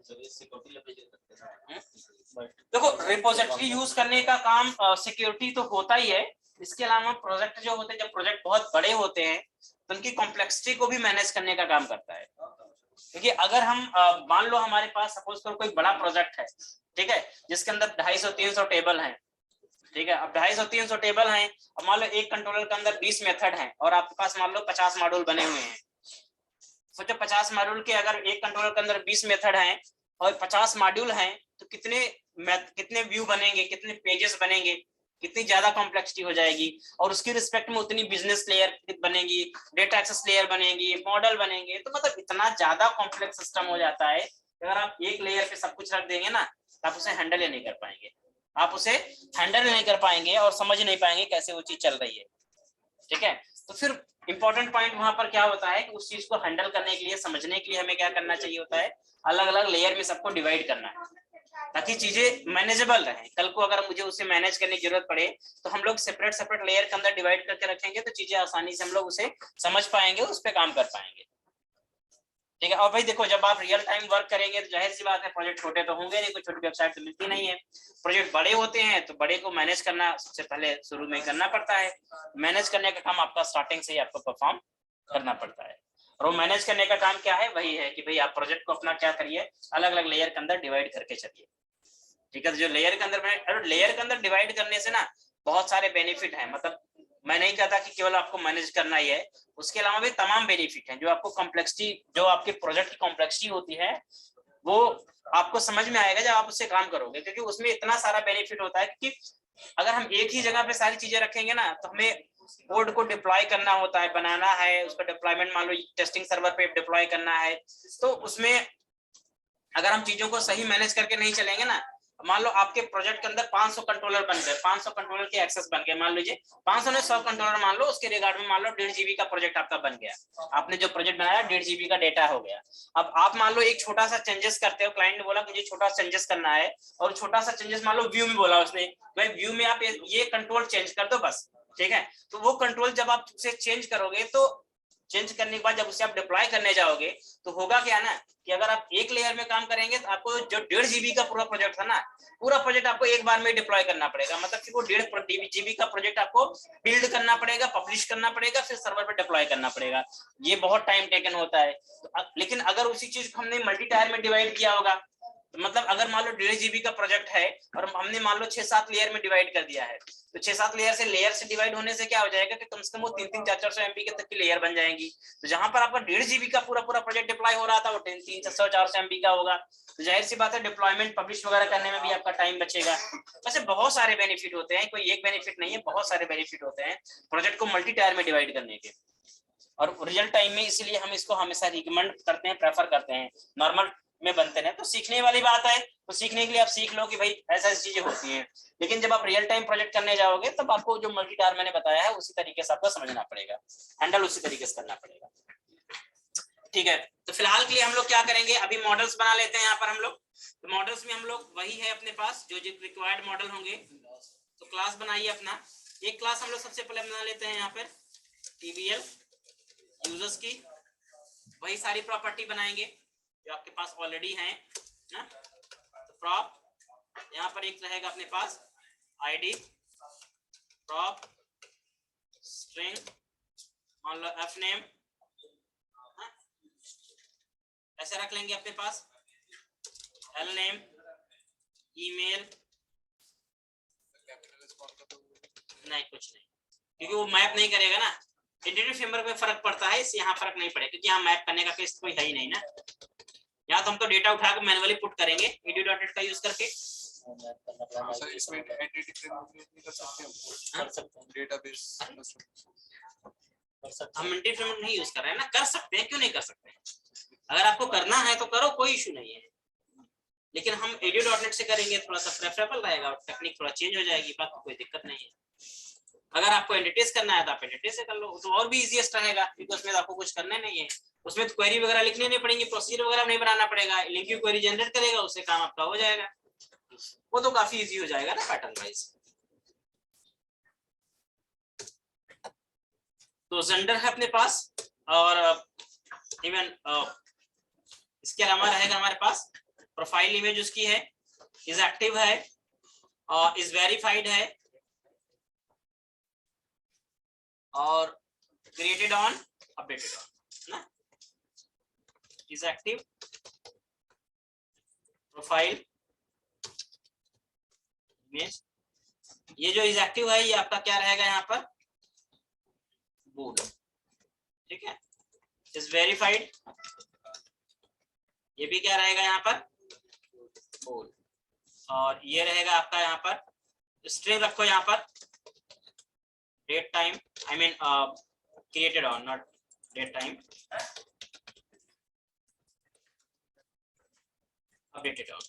देखो रिपोजिटरी यूज करने का काम सिक्योरिटी तो होता ही है, इसके अलावा प्रोजेक्ट जो होते हैं, जब प्रोजेक्ट बहुत बड़े होते हैं तो उनकी कॉम्प्लेक्सिटी को भी मैनेज करने का काम करता है। क्योंकि अगर हम मान लो हमारे पास सपोज करो कोई बड़ा प्रोजेक्ट है, ठीक है, जिसके अंदर 250-300 टेबल हैं। ठीक है, अब 250-300 टेबल हैं, अब मान लो एक कंट्रोलर के अंदर 20 मेथड हैं और आपके पास मान लो 50 मॉड्यूल बने हुए हैं। सोचो 50 मॉड्यूल के अगर एक कंट्रोलर के अंदर 20 मेथड हैं और 50 मॉड्यूल हैं तो कितने व्यू बनेंगे, कितने पेजेस बनेंगे, कितनी ज्यादा कॉम्प्लेक्सिटी हो जाएगी। और उसकी रिस्पेक्ट में उतनी बिजनेस लेयर बनेगी, डेटा एक्सेस लेयर बनेगी, मॉडल बनेंगे। तो मतलब इतना ज्यादा कॉम्प्लेक्स सिस्टम हो जाता है, अगर आप एक लेयर पे सब कुछ रख देंगे ना तो आप उसे हैंडल ही नहीं कर पाएंगे, आप उसे हैंडल नहीं कर पाएंगे और समझ नहीं पाएंगे कैसे वो चीज चल रही है। ठीक है, तो फिर इंपॉर्टेंट पॉइंट वहां पर क्या होता है कि उस चीज को हैंडल करने के लिए, समझने के लिए हमें क्या करना चाहिए होता है, अलग अलग लेयर में सबको डिवाइड करना है ताकि चीजें मैनेजेबल रहे। कल को अगर मुझे उसे मैनेज करने की जरूरत पड़े तो हम लोग सेपरेट लेयर के अंदर डिवाइड करके रखेंगे तो चीजें आसानी से हम लोग उसे समझ पाएंगे, उस पर काम कर पाएंगे। ठीक है, और भाई देखो जब आप रियल टाइम वर्क करेंगे तो जाहिर सी बात है प्रोजेक्ट छोटे तो होंगे नहीं, कोई छोटी वेबसाइट तो मिलती नहीं है। प्रोजेक्ट बड़े होते हैं तो बड़े को मैनेज करना सबसे पहले शुरू में करना पड़ता है। मैनेज करने का काम आपका स्टार्टिंग से ही आपको परफॉर्म करना पड़ता है। और वो मैनेज करने का काम क्या है, वही है कि भाई आप प्रोजेक्ट को अपना क्या करिए, अलग अलग लेयर के अंदर डिवाइड करके चलिए। ठीक है, जो लेयर के अंदर, लेयर के अंदर डिवाइड करने से ना बहुत सारे बेनिफिट हैं। मतलब मैं नहीं कहता कि केवल आपको मैनेज करना ही है, उसके अलावा भी तमाम बेनिफिट हैं। जो आपको कॉम्प्लेक्सिटी, जो आपके प्रोजेक्ट की कॉम्प्लेक्सिटी होती है वो आपको समझ में आएगा जब आप उससे काम करोगे, क्योंकि उसमें इतना सारा बेनिफिट होता है कि अगर हम एक ही जगह पे सारी चीजें रखेंगे ना, तो हमें कोड को डिप्लॉय करना होता है, बनाना है, उसका डिप्लॉयमेंट मान लो टेस्टिंग सर्वर पे डिप्लॉय करना है, तो उसमें अगर हम चीजों को सही मैनेज करके नहीं चलेंगे ना, मान लो आपके प्रोजेक्ट के अंदर 500 कंट्रोलर बन गए, 500 कंट्रोलर के एक्सेस बन गए, मान लीजिए 500 ने 100 कंट्रोलर मान लो, उसके रिगार्ड में मान लो 1.5 GB का प्रोजेक्ट आपका बन गया, आपने जो प्रोजेक्ट बनाया 1.5 GB का डेटा हो गया। अब आप मान लो एक छोटा सा चेंजेस करते हो, क्लाइंट ने बोला मुझे छोटा सा चेंजेस करना है, और छोटा सा चेंजेस मान लो व्यू में बोला उसने, भाई व्यू में आप ये कंट्रोल चेंज कर दो बस, ठीक है। तो वो कंट्रोल जब आप उसे चेंज करोगे, तो चेंज करने के बाद जब उसे आप डिप्लॉय करने जाओगे, तो होगा क्या ना कि अगर आप एक लेयर में काम करेंगे तो आपको जो 1.5 GB का पूरा प्रोजेक्ट था ना, पूरा प्रोजेक्ट आपको एक बार में डिप्लॉय करना पड़ेगा, मतलब कि वो 1.5 GB का प्रोजेक्ट आपको बिल्ड करना पड़ेगा, पब्लिश करना पड़ेगा, फिर सर्वर पे डिप्लॉय करना पड़ेगा। ये बहुत टाइम टेकन होता है। तो लेकिन अगर उसी चीज को हमने मल्टी टायर में डिवाइड किया होगा, तो मतलब अगर मान लो 1.5 GB का प्रोजेक्ट है और हमने मान लो 6-7 लेयर में डिवाइड कर दिया है, तो 6-7 लेयर से डिवाइड होने से क्या हो जाएगा कि कम से कम वो 300-400 MB के तक की लेयर बन जाएंगी। तो जहां पर आपका 1.5 GB का पूरा प्रोजेक्ट डिप्लॉय हो रहा था, वो 300-400 MB का होगा, तो जाहिर सी बात है डिप्लॉयमेंट पब्लिश वगैरह करने में भी आपका टाइम बचेगा। वैसे बहुत सारे बेनिफिट होते हैं, कोई एक बेनिफिट नहीं है, बहुत सारे बेनिफिट होते हैं प्रोजेक्ट को मल्टी टायर में डिवाइड करने के। और रियल टाइम में इसीलिए हम इसको हमेशा रिकमेंड करते हैं, प्रेफर करते हैं। नॉर्मल में बनते हैं तो सीखने वाली बात है, तो सीखने के लिए आप सीख लो कि भाई ऐसा ऐसी चीजें होती हैं, लेकिन जब आप रियल टाइम प्रोजेक्ट करने जाओगे तब आपको जो मल्टी टायर मैंने बताया है उसी तरीके से आपको समझना पड़ेगा, हैंडल उसी तरीके से करना पड़ेगा, ठीक है। तो फिलहाल के लिए हम लोग क्या करेंगे, अभी मॉडल्स बना लेते हैं यहाँ पर हम लोग। तो मॉडल्स में हम लोग वही है अपने पास जो रिक्वायर्ड मॉडल होंगे, तो क्लास बनाइए अपना। एक क्लास हम लोग सबसे पहले बना लेते हैं यहाँ पर TBL यूजर्स की, वही सारी प्रॉपर्टी बनाएंगे जो आपके पास ऑलरेडी हैं ना। तो प्रॉप यहाँ पर एक रहेगा अपने पास ID प्रॉप स्ट्रिंग, मान लो fname, ऐसे रख लेंगे अपने पास, lname, ईमेल, नहीं कुछ नहीं, क्योंकि वो मैप नहीं करेगा ना, इंटीग्रेटेड फ्रेमवर्क में फर्क पड़ता है, इससे यहाँ फर्क नहीं पड़ेगा क्योंकि यहाँ मैप करने का केस कोई है ही नहीं ना। यहाँ तो हम तो डेटा उठा के मैनुअली पुट करेंगे edu.net का यूज करके। सर इसमें एंटिटी फ्रेमवर्क यूज नहीं कर सकते हम, डेटाबेस हम एंटिटी फ्रेमवर्क नहीं यूज कर रहे हैं ना, कर सकते हैं, क्यों नहीं कर सकते हैं, अगर आपको करना है तो करो, कोई इशू नहीं है, लेकिन हम edu.net से करेंगे थोड़ा सा प्रेफरेबल रहेगा और टेक्निक थोड़ा चेंज हो जाएगी, बाकी कोई दिक्कत नहीं है। अगर आपको एंटिटीज करना है तो आप एंटिटीज से कर लो, तो और भी इजीएस्ट रहेगा क्योंकि उसमें आपको कुछ करना नहीं है, उसमें तो क्वेरी वगैरह लिखनी नहीं पड़ेगी, प्रोसीजर वगैरह नहीं बनाना पड़ेगा, लिंक की क्वेरी जनरेट करेगा, उससे काम आपका हो जाएगा, वो तो काफी इजी हो जाएगा ना पैटर्न वाइज। तो जेंडर है अपने पास, और इवन इसके अलावा रहेगा हमारे पास प्रोफाइल इमेज उसकी है, इज एक्टिव है और इज वेरीफाइड है और क्रिएटेड ऑन अपडेटेड ऑन ना, इज एक्टिव प्रोफाइल इमेज, ये जो इज एक्टिव है ये आपका क्या रहेगा यहाँ पर बोल, ठीक है। इज वेरीफाइड ये भी क्या रहेगा यहाँ पर बोल, और ये रहेगा आपका यहाँ पर स्ट्रिंग रखो, यहाँ पर date time, I mean created on not date time, updated on,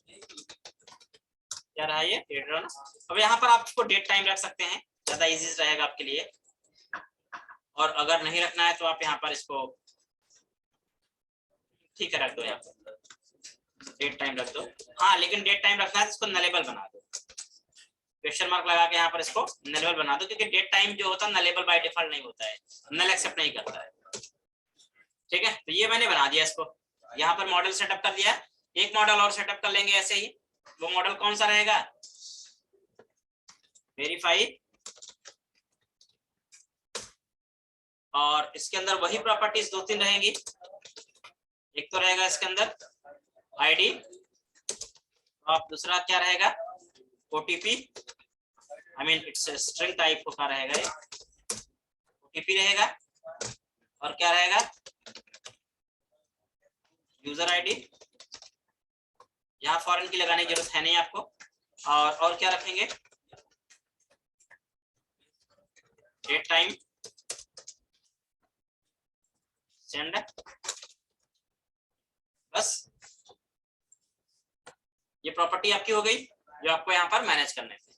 क्या रहा ये डेट ऑन। अब यहाँ पर आप इसको डेट टाइम रख सकते हैं, ज्यादा इजी रहेगा आपके लिए, और अगर नहीं रखना है तो आप यहाँ पर इसको ठीक है रख दो, यहाँ पर डेट टाइम रख दो, हाँ लेकिन डेट टाइम रखना है तो इसको नलेबल बना दो, क्वेश्चन मार्क लगा के यहाँ पर इसको नलेबल बना दो, क्योंकि डेट टाइम जो होता है नलेबल बाय डिफॉल्ट नहीं होता है, नल एक्सेप्ट नहीं करता है, ठीक है। तो ये मैंने बना दिया इसको, यहाँ पर मॉडल सेटअप कर दिया, एक मॉडल और सेटअप कर लेंगे ऐसे ही, वो मॉडल कौन सा रहेगा वेरीफाई, और इसके अंदर वही प्रॉपर्टीज 2-3 रहेंगी, एक तो रहेगा इसके अंदर आईडी, और दूसरा क्या रहेगा OTP, I mean it's string type का रहेगा ये, ओटीपी रहेगा, और क्या रहेगा यूजर आईडी, यहाँ फॉरेन की लगाने की जरूरत है नहीं आपको। और क्या रखेंगे, डेट टाइम सेंड, बस ये प्रॉपर्टी आपकी हो गई जो आपको यहाँ पर मैनेज करने थे।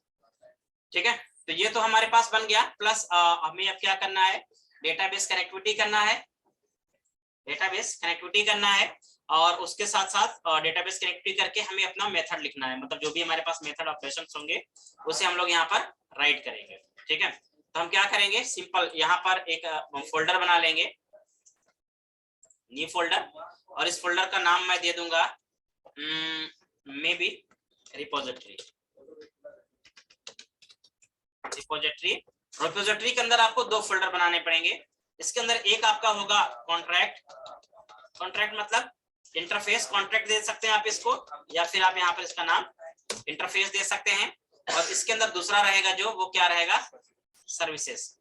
ठीक है, तो ये तो हमारे पास बन गया। प्लस हमें अब क्या करना है, डेटाबेस कनेक्टिविटी करना है, डेटाबेस कनेक्टिविटी करना है, और उसके साथ साथ डेटाबेस कनेक्टिविटी करके हमें अपना मेथड लिखना है, मतलब जो भी हमारे पास मेथड ऑपरेशंस होंगे उसे हम लोग यहाँ पर राइट करेंगे। ठीक है, तो हम क्या करेंगे, सिंपल यहाँ पर एक फोल्डर बना लेंगे, न्यू फोल्डर, और इस फोल्डर का नाम मैं दे दूंगा मे बी रिपोजिटरी। रिपोजिटरी के अंदर आपको 2 फोल्डर बनाने पड़ेंगे। इसके अंदर एक आपका होगा कॉन्ट्रैक्ट मतलब इंटरफेस, कॉन्ट्रैक्ट दे सकते हैं आप इसको, या फिर आप यहाँ पर इसका नाम इंटरफेस दे सकते हैं। और इसके अंदर दूसरा रहेगा जो, वो क्या रहेगा, सर्विसेज।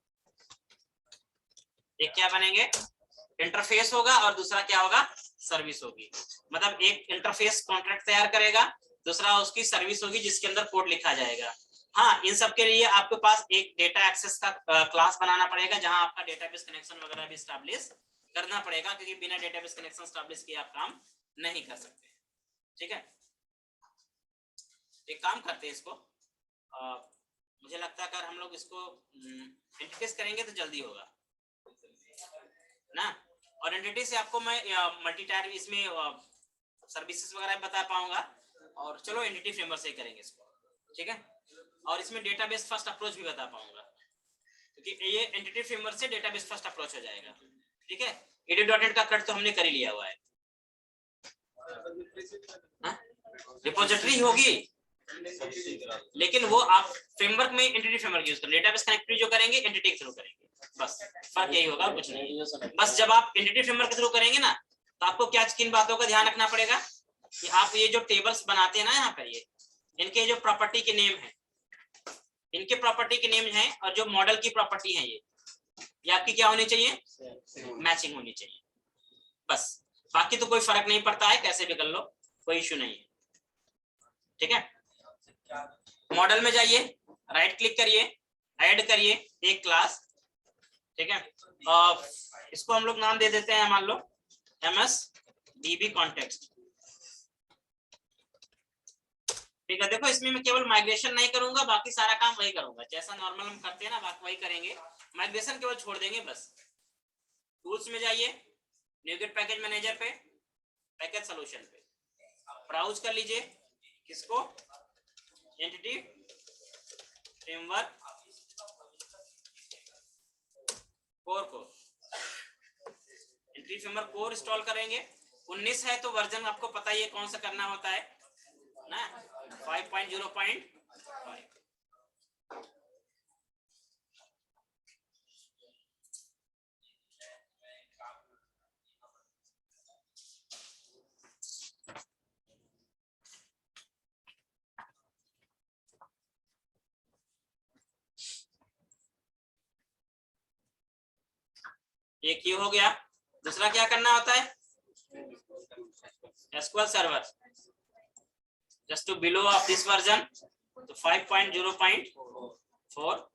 एक क्या बनेंगे, इंटरफेस होगा और दूसरा क्या होगा, सर्विस होगी। मतलब एक इंटरफेस कॉन्ट्रैक्ट तैयार करेगा, दूसरा उसकी सर्विस होगी जिसके अंदर कोड लिखा जाएगा। हाँ, इन सब के लिए आपके पास एक डेटा एक्सेस का क्लास बनाना पड़ेगा, जहां आपका डेटाबेस कनेक्शन वगैरह भी एस्टैब्लिश करना पड़ेगा, क्योंकि बिना डेटाबेस कनेक्शन एस्टैब्लिश किए आप काम नहीं कर सकते। ठीक है, एक काम करते हैं इसको, मुझे लगता है अगर हम लोग इसको एंटिटीज करेंगे तो जल्दी होगा ना। और एंटिटी से आपको मैं मल्टी टायर इसमें सर्विसेज वगैरह बता पाऊंगा, और चलो एंटिटी फ्रेमवर्क से करेंगे इसको। ठीक है, और इसमें डेटाबेस फर्स्ट अप्रोच भी बता पाऊंगा, क्योंकि ये एंटिटी फ्रेमवर्क से डेटाबेस फर्स्ट अप्रोच हो जाएगा। ठीक है, edit.net का कट तो हमने कर ही लिया हुआ है। रिपोजिटरी होगी, लेकिन वो आप फ्रेमवर्क में एंटिटी फ्रेमवर्क यूज करेंगे, डेटाबेस कनेक्टिविटी जो करेंगे एंटिटी के थ्रू करेंगे, बस फर्क यही होगा, कुछ नहीं। बस जब आप एंटिटी फ्रेमवर्क के थ्रू करेंगे ना, तो आपको क्या किन बातों का ध्यान रखना पड़ेगा कि आप ये जो टेबल्स बनाते हैं ना यहाँ पर, ये इनके जो प्रॉपर्टी के नेम है, इनके प्रॉपर्टी के नेम है, और जो मॉडल की प्रॉपर्टी है ये आपकी क्या होनी चाहिए, मैचिंग होनी चाहिए। बस बाकी तो कोई फर्क नहीं पड़ता है, कैसे भी कर लो, कोई इश्यू नहीं है। ठीक है, मॉडल में जाइए, राइट क्लिक करिए, ऐड करिए एक क्लास। ठीक है, इसको हम लोग नाम दे देते हैं, मान लो MSDB कॉन्टेक्स्ट। ठीक है, देखो इसमें मैं केवल माइग्रेशन नहीं करूंगा, बाकी सारा काम वही करूंगा, जैसा नॉर्मल हम करते हैं ना, बाकी वही करेंगे, माइग्रेशन केवल छोड़ देंगे बस। टूल्स में जाइए, न्यूगेट पैकेज मैनेजर पे, पैकेज सॉल्यूशन पे ब्राउज कर लीजिए, किसको, एंटिटी फ्रेमवर्क कोर को, एंटिटी फ्रेमवर्क कोर इंस्टॉल करेंगे। 19 है तो वर्जन आपको पता ही है कौन सा करना होता है ना, 5.0.5। एक ये हो गया। दूसरा क्या करना होता है, SQL server just to below of this version, तो 5.0.4।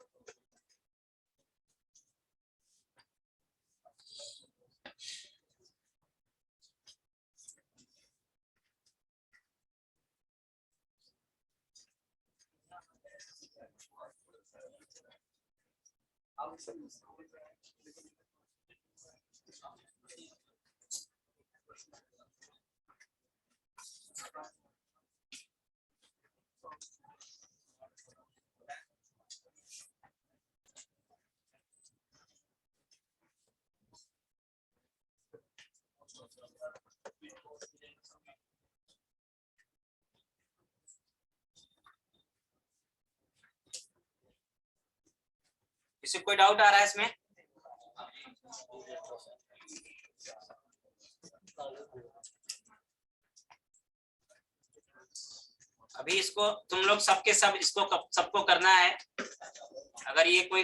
किसी कोई डाउट आ रहा है इसमें? अभी इसको तुम लोग सबके सब इसको सबको करना है। अगर ये कोई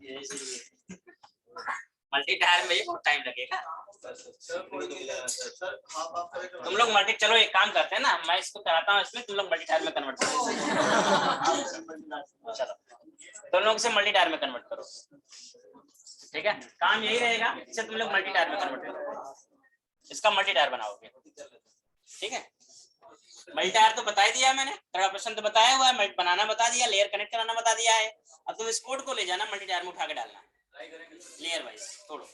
यही सही है। मल्टी टायर में बहुत टाइम लगेगा। सर आप करें तुम लोग मल्टी, चलो एक काम करते हैं ना, मैं इसको कराता हूँ इसमें, तुम लोग मल्टी टायर में कन्वर्ट करो। चलो तुम लोग से मल्टी टायर में कन्वर्ट करो, ठीक है, काम यही रहेगा, इसे तुम लोग मल्टी टायर में कन्वर्ट करो, इसका मल्टी टायर बनाओगे, ठीक है। मल्टी टायर तो बता ही दिया मैंने, थर्ड ऑपरेशन तो बताया हुआ है, बनाना बता दिया, लेयर कनेक्ट कराना बता दिया है। अब तुम इस कोड को ले जाना मल्टी टायर में उठा के डालना लेयर वाइज, तोड़ो,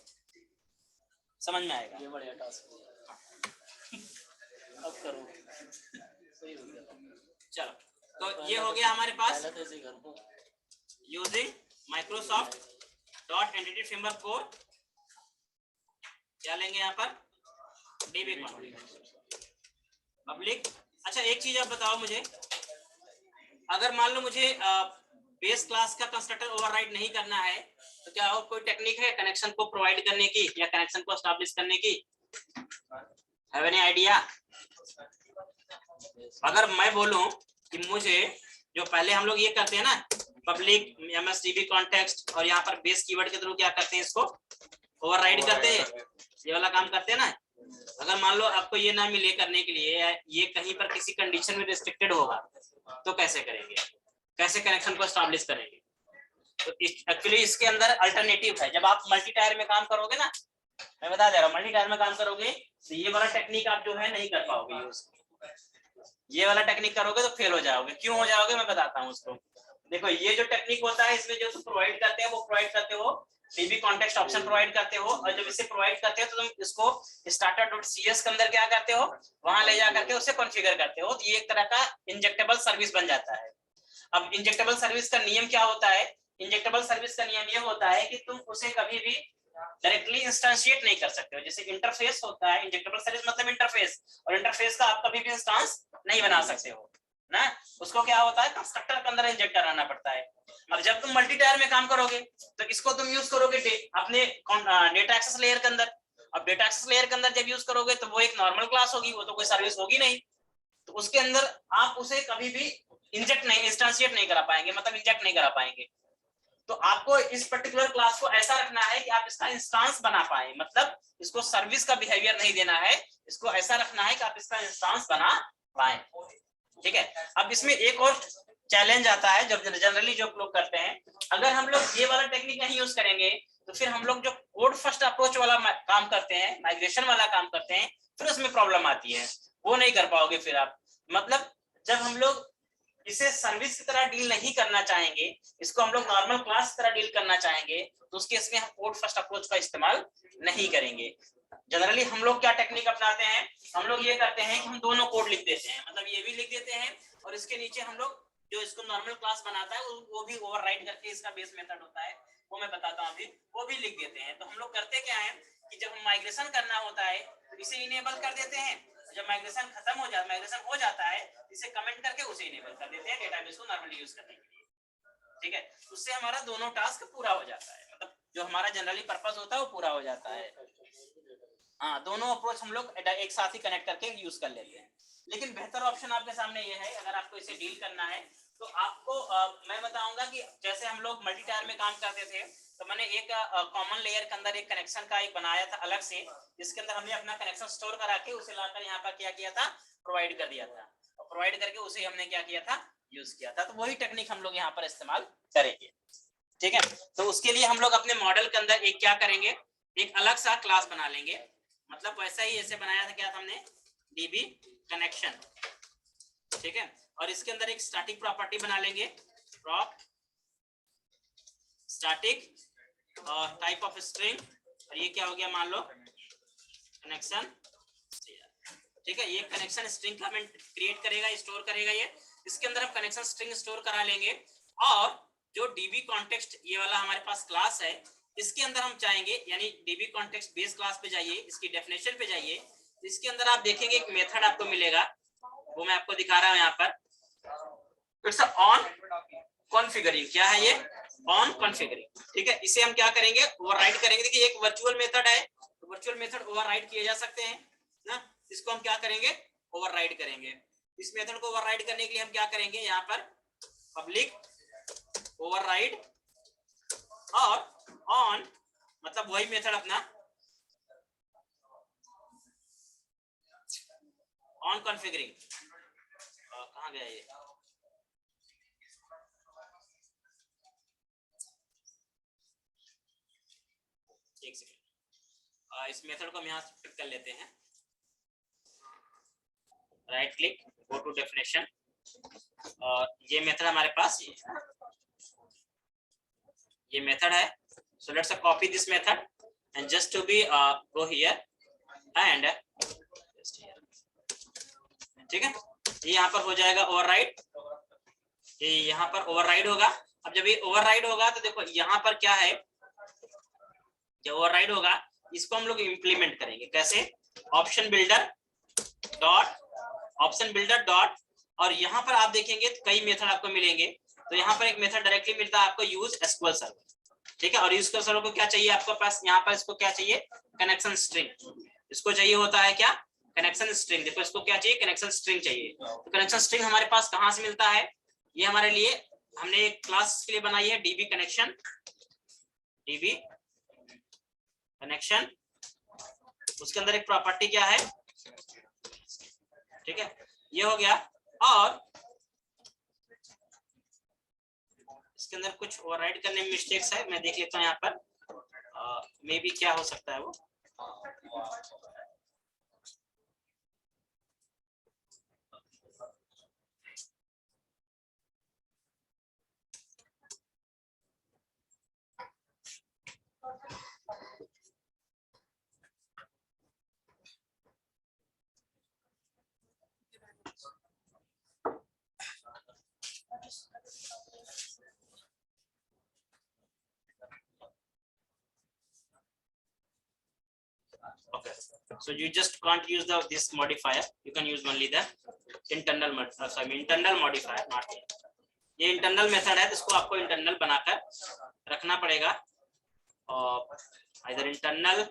समझ में आएगा। ये बढ़िया टास्क है। अब करो, सही हो गया। चलो तो ये हो गया हमारे पास पहले तो ऐसे ही करो। Using Microsoft dot entity framework code, क्या लेंगे यहाँ पर, डीबी पब्लिक। अच्छा एक चीज आप बताओ मुझे, अगर मान लो मुझे बेस क्लास का कंस्ट्रक्टर ओवरराइड नहीं करना है, तो क्या और कोई टेक्निक है कनेक्शन को प्रोवाइड करने की या कनेक्शन को एस्टैब्लिश करने की? Have any idea? अगर मैं बोलूं कि मुझे, जो पहले हम लोग ये करते हैं ना, पब्लिक msdb कॉन्टेक्स्ट और यहाँ पर बेस कीवर्ड के थ्रू क्या करते हैं, इसको ओवरराइड करते हैं, ये वाला काम करते हैं ना। अगर मान लो आपको ये ना मिले करने के लिए, ये कहीं पर किसी कंडीशन में रिस्ट्रिक्टेड होगा, तो कैसे करेंगे, कैसे कनेक्शन को एस्टैब्लिश करेंगे? तो एक्चुअली इसके अंदर अल्टरनेटिव है। जब आप मल्टी टायर में काम करोगे ना, मैं बता दे रहा हूँ, मल्टी टायर में काम करोगे तो ये वाला टेक्निक आप जो है नहीं कर पाओगे यूज। ये वाला टेक्निक करोगे तो फेल हो जाओगे। क्यों हो जाओगे मैं बताता हूँ उसको। देखो ये जो टेक्निक होता है, इसमें जो प्रोवाइड करते हैं वो प्रोवाइड करते हो डीबी कॉन्टेक्स्ट ऑप्शन प्रोवाइड करते हो, और जब इसे प्रोवाइड करते हो तो तुम इसको starter.cs के अंदर क्या करते हो, वहां ले जा करके उसे कॉन्फ़िगर करते हो, तो ये एक तरह का इंजेक्टेबल सर्विस बन जाता है। अब इंजेक्टेबल सर्विस का नियम क्या होता है? इंजेक्टेबल सर्विस का नियम ये होता है कि तुम उसे कभी भी डायरेक्टली इंस्टेंशिएट नहीं कर सकते हो। जैसे इंटरफेस होता है, इंजेक्टेबल सर्विस मतलब इंटरफेस, और इंटरफेस का आप कभी भी इंस्टेंस नहीं बना सकते हो ना, उसको क्या होता है, कंस्ट्रक्टर के अंदर इंजेक्ट कराना पड़ता है। अब जब तुम मल्टी टायर में काम करोगे तो इसको तुम यूज करोगे अपने डेटा एक्सेस लेयर के अंदर। अब डेटा एक्सेस लेयर के अंदर जब यूज करोगे तो वो एक नॉर्मल क्लास होगी, वो तो कोई सर्विस होगी नहीं, तो उसके अंदर आप उसे कभी भी इंजेक्ट नहीं, इंस्टेंशिएट नहीं करा पाएंगे, मतलब इंजेक्ट नहीं करा पाएंगे। तो आपको इस पर्टिकुलर क्लास को ऐसा रखना है कि आप इसका इंस्टेंस बना पाए, मतलब इसको सर्विस का बिहेवियर नहीं देना है, इसको ऐसा रखना है कि आप इसका इंस्टेंस बना पाए, ठीक है। अब इसमें एक और चैलेंज आता है जब जनरली जो लोग करते हैं, अगर हम लोग ये वाला टेक्निक नहीं यूज करेंगे तो फिर हम लोग जो कोड फर्स्ट अप्रोच वाला काम करते हैं, माइग्रेशन वाला काम करते हैं, फिर उसमें प्रॉब्लम आती है, वो नहीं कर पाओगे फिर आप। मतलब जब हम लोग इसे सर्विस की तरह डील नहीं करना चाहेंगे, इसको हम लोग नॉर्मल क्लास की तरह डील करना चाहेंगे, तो उसके इसमें हम कोड फर्स्ट अप्रोच का इस्तेमाल नहीं करेंगे। जनरली हम लोग क्या टेक्निक अपनाते हैं, हम लोग ये करते हैं कि हम दोनों कोड लिख देते हैं, मतलब ये भी लिख देते हैं और इसके नीचे हम लोग जो इसको नॉर्मल क्लास बनाता है वो भी ओवरराइड करके इसका बेस मेथड होता है, वो मैं बताता हूँ अभी, वो भी लिख देते हैं। तो हम लोग करते क्या है कि जब हम माइग्रेशन करना होता है तो इसे इनेबल कर देते हैं, जब माइग्रेशन खत्म हो जाता, माइग्रेशन हो जाता है, इसे कमेंट करके उसे इनेबल कर देते हैं डेटाबेस को नॉर्मली यूज करने के लिए, ठीक है। उससे हमारा दोनों टास्क पूरा हो जाता है, मतलब जो हमारा जनरली पर्पस होता है वो पूरा हो जाता है। हाँ, दोनों अप्रोच हम लोग एक साथ ही कनेक्ट करके यूज कर लेते हैं। लेकिन बेहतर ऑप्शन आपके सामने ये है, अगर आपको इसे डील करना है तो आपको मैं बताऊंगा कि जैसे हम लोग मल्टी टायर में काम करते थे, तो मैंने एक कॉमन लेयर के अंदर एक कनेक्शन का एक बनाया था अलग से, जिसके अंदर हमने अपना कनेक्शन स्टोर करा के उसे लाकर यहाँ पर क्या किया था, प्रोवाइड कर दिया था, और प्रोवाइड करके उसे हमने क्या किया था, यूज किया था। तो वही टेक्निक हम लोग यहाँ पर इस्तेमाल करेंगे, ठीक है। तो उसके लिए हम लोग अपने मॉडल के अंदर एक क्या करेंगे, एक अलग सा क्लास बना लेंगे, मतलब वैसा ही ऐसे बनाया था, क्या था हमने, डीबी कनेक्शन, ठीक है। और इसके अंदर एक स्टैटिक प्रॉपर्टी बना लेंगे, प्रॉप स्टैटिक और टाइप ऑफ स्ट्रिंग, और ये क्या हो गया, मान लो कनेक्शन, ठीक है। ये कनेक्शन स्ट्रिंग का क्रिएट करेगा, स्टोर करेगा ये, इसके अंदर हम कनेक्शन स्ट्रिंग स्टोर करा लेंगे। और जो डीबी कॉन्टेक्स्ट ये वाला हमारे पास क्लास है, इसके अंदर हम चाहेंगे, यानी डीबी कॉन्टेक्स्ट बेस क्लास पे जाइए, इसकी डेफिनेशन पे जाइए, इसके अंदर आप देखेंगे एक मेथड आपको मिलेगा, वो मैं आपको दिखा रहा हूं यहाँ पर, इट्स ऑन कॉन्फ़िगरिंग, क्या है ये, ऑन कॉन्फ़िगरिंग, ठीक है। इसे हम क्या करेंगे, ओवरराइड करेंगे। देखिए एक वर्चुअल मेथड है, तो वर्चुअल मेथड ओवरराइड किए जा सकते हैं ना, इसको हम क्या करेंगे, ओवरराइड करेंगे। इस मेथड को ओवरराइड करने के लिए हम क्या करेंगे, यहाँ पर पब्लिक ओवरराइड और ऑन मतलब वही मेथड अपना ऑन कॉन्फ़िगरिंग, कहाँ गया ये, एक सेकेंड, इस मेथड को हम यहाँ पिक कर लेते हैं, right click, go to definition, और ये मेथड हमारे पास ये मेथड है. So let's copy this method and just to be go here and ठीक है, ये यहाँ पर हो जाएगा ओवरराइड, ये यहाँ पर ओवरराइड होगा. अब जब ये ओवरराइड होगा तो देखो यहाँ पर क्या है, जब ओवरराइड होगा इसको हम लोग इम्प्लीमेंट करेंगे कैसे, ऑप्शन बिल्डर डॉट, और यहाँ पर आप देखेंगे तो कई मेथड आपको मिलेंगे. तो यहाँ पर एक मेथड डायरेक्टली मिलता है आपको, यूज एसक्यूएल सर्वर, ठीक है. और यूज एसक्यूएल सर्वर को क्या चाहिए आपको पास, यहाँ पर इसको क्या चाहिए, कनेक्शन स्ट्रिंग, इसको चाहिए होता है क्या, कनेक्शन स्ट्रिंग. देखो इसको क्या चाहिए, कनेक्शन स्ट्रिंग चाहिए. तो कनेक्शन स्ट्रिंग हमारे पास कहाँ से मिलता है, ये हमारे लिए हमने एक क्लास के लिए बनाई है, डीबी कनेक्शन, उसके अंदर एक प्रॉपर्टी क्या है, ठीक है, ये हो गया. और इसके अंदर कुछ ओवरराइड करने में मिस्टेक्स है, मैं देख लेता हूँ यहाँ पर, मे बी क्या हो सकता है वो, okay, so you just can't use this modifier, you can use only the internal modifier, not here. ये इंटरनल मेथड है, तो इसको आपको इंटरनल बनाकर रखना पड़ेगा, और इधर इंटरनल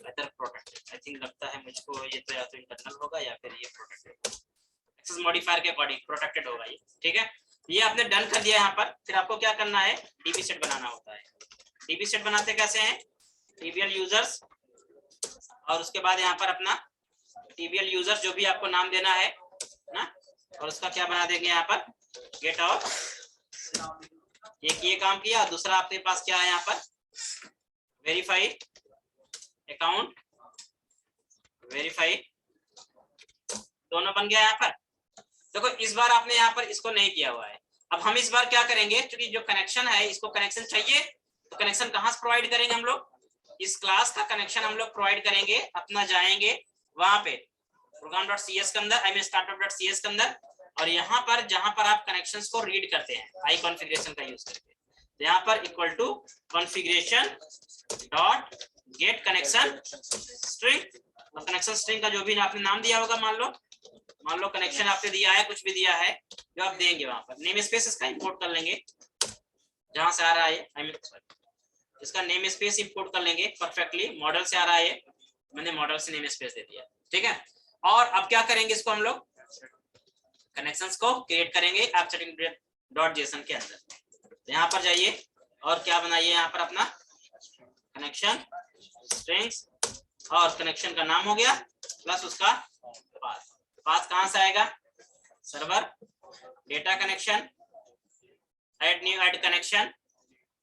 प्रोटेक्टेड, आई थिंक लगता है मुझको ये तो या तो इंटरनल होगा या फिर ये प्रोटेक्टेड, एक्सेस मॉडिफायर के अकॉर्डिंग प्रोटेक्टेड होगा ये, ठीक है. ये आपने डन कर दिया यहाँ पर, फिर आपको क्या करना है, डीबी सेट बनाना होता है. डीबी सेट बनाते कैसे हैं, टीबीएल यूजर्स, और उसके बाद यहाँ पर अपना टीबीएल यूजर्स जो भी आपको नाम देना है ना, और उसका क्या बना देंगे यहाँ पर, गेट और एक ये काम किया, और दूसरा आपके पास क्या है यहाँ पर, वेरीफाई अकाउंट, वेरीफाई, दोनों बन गया यहाँ पर. देखो इस बार आपने यहाँ पर इसको नहीं किया हुआ है. अब हम इस बार क्या करेंगे, क्योंकि जो कनेक्शन है इसको कनेक्शन चाहिए, तो कनेक्शन कहाँ से प्रोवाइड करेंगे हम लोग, इस क्लास का कनेक्शन हम लोग प्रोवाइड करेंगे. अपना जाएंगे वहां पे program.cs के अंदर, startup.cs के अंदर, और यहाँ पर जहां पर आप कनेक्शंस को रीड करते हैं आई कॉन्फ़िगरेशन का यूज करके, तो यहाँ पर equal to configuration dot get connection string, और कनेक्शन स्ट्रिंग का जो भी आपने नाम दिया होगा, मान लो कनेक्शन आपने दिया है, कुछ भी दिया है जो आप देंगे, वहां पर नेम स्पेस इसका इंपोर्ट कर लेंगे, जहां से आ रहा है इसका नेम स्पेस इंपोर्ट कर लेंगे परफेक्टली, मॉडल से आ रहा है, मैंने मॉडल से नेम स्पेस दे दिया, ठीक है. और अब क्या करेंगे, इसको हम लोग कनेक्शंस को क्रिएट करेंगे ऐप सेटिंग डॉट जेसन के अंदर. तो यहाँ पर जाइए और क्या बनाइए, यहाँ पर अपना कनेक्शन स्ट्रिंग्स, और कनेक्शन का नाम हो गया प्लस उसका पाथ कहाँ से आएगा, server data connection, add new add connection,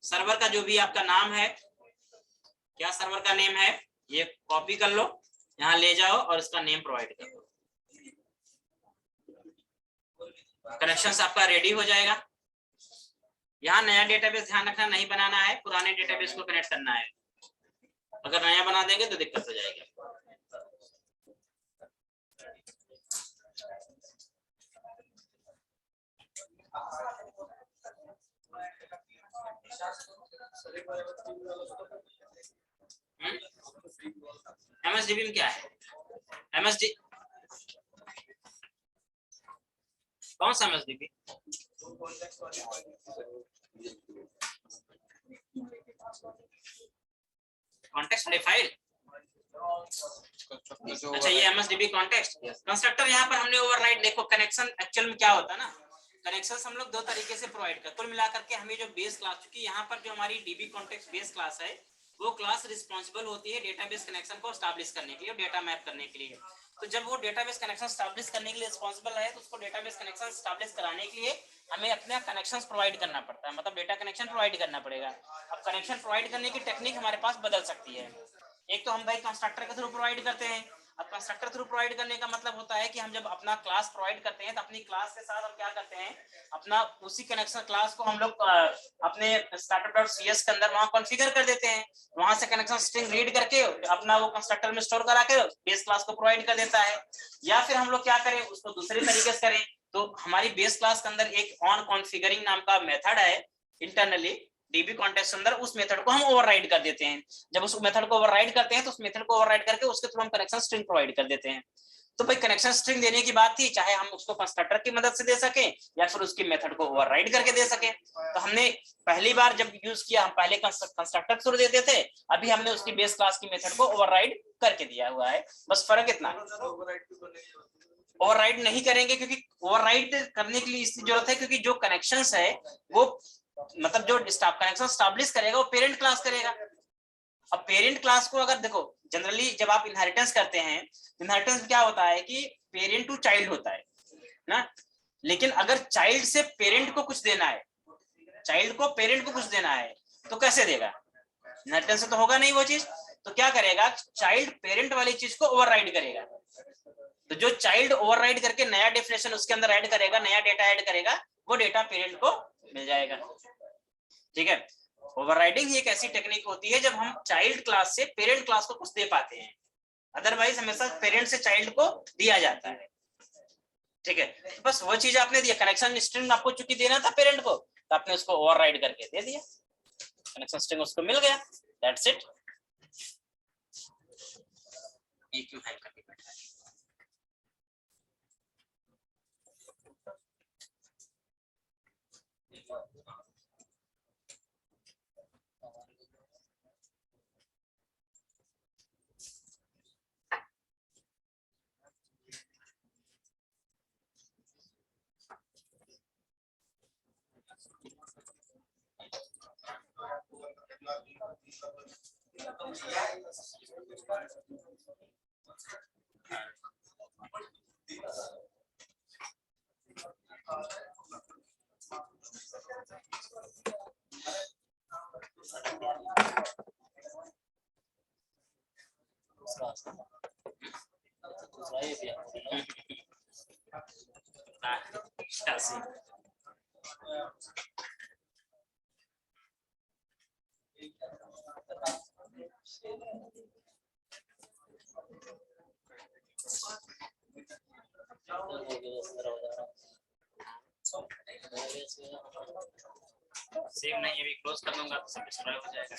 server का जो भी आपका नाम है, क्या सर्वर का नेम है, ये कॉपी कर लो, यहाँ ले जाओ और इसका नेम प्रोवाइड कर दो. कनेक्शंस आपका रेडी हो जाएगा. यहाँ नया डेटाबेस ध्यान रखना नहीं बनाना है, पुराने डेटाबेस को कनेक्ट करना है. अगर नया बना देंगे तो दिक्कत हो जाएगी. एमएसडीबी में क्या है, एमएसडी कौन सा एमएसडीबी, कॉन्टेक्स्ट वाली फाइल, अच्छा ये एमएसडीबी कॉन्टेक्स्ट कंस्ट्रक्टर. यहाँ पर हमने ओवरराइड, देखो कनेक्शन एक्चुअल में क्या होता है ना, कनेक्शंस हम लोग दो तरीके से प्रोवाइड कर, कुल मिलाकर के हमें जो बेस क्लास, क्योंकि यहाँ पर जो हमारी डीबी कॉन्टेक्स्ट बेस क्लास है वो क्लास रिस्पॉन्सिबल होती है डेटाबेस कनेक्शन को स्टैब्लिश करने के लिए और डेटा मैप करने के लिए। तो जब वो डेटाबेस कनेक्शन स्टैब्लिश करने के लिए रिस्पॉन्सिबल है तो उसको डेटाबेस कनेक्शन स्टैब्लिश कराने के लिए हमें अपना कनेक्शंस प्रोवाइड करना पड़ता है, मतलब डेटा कनेक्शन प्रोवाइड करना पड़ेगा। अब कनेक्शन प्रोवाइड करने की टेक्निक हमारे पास बदल सकती है। एक तो हम भाई कंस्ट्रक्टर के थ्रू प्रोवाइड करते हैं। अब कंस्ट्रक्टर थ्रू प्रोवाइड करने का मतलब होता है कि हम जब अपना क्लास प्रोवाइड करते हैं तो अपनी क्लास के साथ हम क्या करते हैं, अपना उसी कनेक्शन क्लास को हम लोग अपने startup.cs के अंदर वहां कॉन्फ़िगर कर देते हैं, वहां से कनेक्शन स्ट्रिंग रीड करके अपना वो कंस्ट्रक्टर में स्टोर करा के बेस क्लास को प्रोवाइड कर देता है। या फिर हम लोग क्या करें, उसको दूसरे तरीके से करें, तो हमारी बेस क्लास के अंदर एक ऑन कॉन्फ़िगरिंग नाम का मेथड है इंटरनली डीबी कॉन्टेक्स्ट अंदर, उस मेथड को हम ओवरराइड कर देते हैं। जब उस मेथड को ओवरराइड करते हैं तो उस मेथड को ओवरराइड करके उसके थ्रू हम कनेक्शन स्ट्रिंग प्रोवाइड कर देते हैं। तो भाई कनेक्शन स्ट्रिंग देने की बात थी, चाहे हम उसको कंस्ट्रक्टर की मदद से दे सके या फिर उसकी मेथड को ओवरराइड करके दे सके। तो हमने पहली बार जब यूज किया हम पहले कंस्ट्रक्टर थ्रू देते थे, अभी हमने उसकी बेस क्लास की मेथड को ओवरराइड करके दिया हुआ है, बस फर्क इतना है। ओवरराइड नहीं करेंगे क्योंकि ओवरराइड करने के लिए इसकी जरूरत है क्योंकि जो कनेक्शंस है वो मतलब जो कनेक्शन स्टैब्लिश करेगा वो पेरेंट क्लास करेगा। अब पेरेंट क्लास को अगर देखो, जनरली जब आप इनहेरिटेंस करते हैं, इनहेरिटेंस में क्या होता है कि पेरेंट टू चाइल्ड होता है ना, लेकिन अगर चाइल्ड से पेरेंट को कुछ देना है, चाइल्ड को पेरेंट को कुछ देना है तो कैसे देगा, इनहेरिटेंस से तो होगा नहीं वो चीज। तो क्या करेगा, चाइल्ड पेरेंट वाली चीज को ओवरराइड करेगा। तो जो चाइल्ड ओवरराइड करके नया डेफिनेशन उसके अंदर ऐड करेगा, नया डेटा ऐड करेगा, वो डेटा पेरेंट को मिल जाएगा। ठीक है, ओवरराइडिंग ही एक ऐसी टेक्निक होती है जब हम चाइल्ड क्लास से पेरेंट क्लास को कुछ दे पाते हैं, अदरवाइज हमेशा पेरेंट से चाइल्ड को दिया जाता है। ठीक है, तो बस वो चीज आपने दिया, कनेक्शन स्ट्रिंग आपको चूंकि देना था पेरेंट को तो आपने उसको ओवरराइड करके दे दिया, कनेक्शन स्ट्रिंग उसको मिल गया, दैट्स इट। ये क्यों है करके बैठा है? सेव नहीं, अभी क्लोज कर दूंगा तो सब डिस्ट्रॉय हो जाएगा।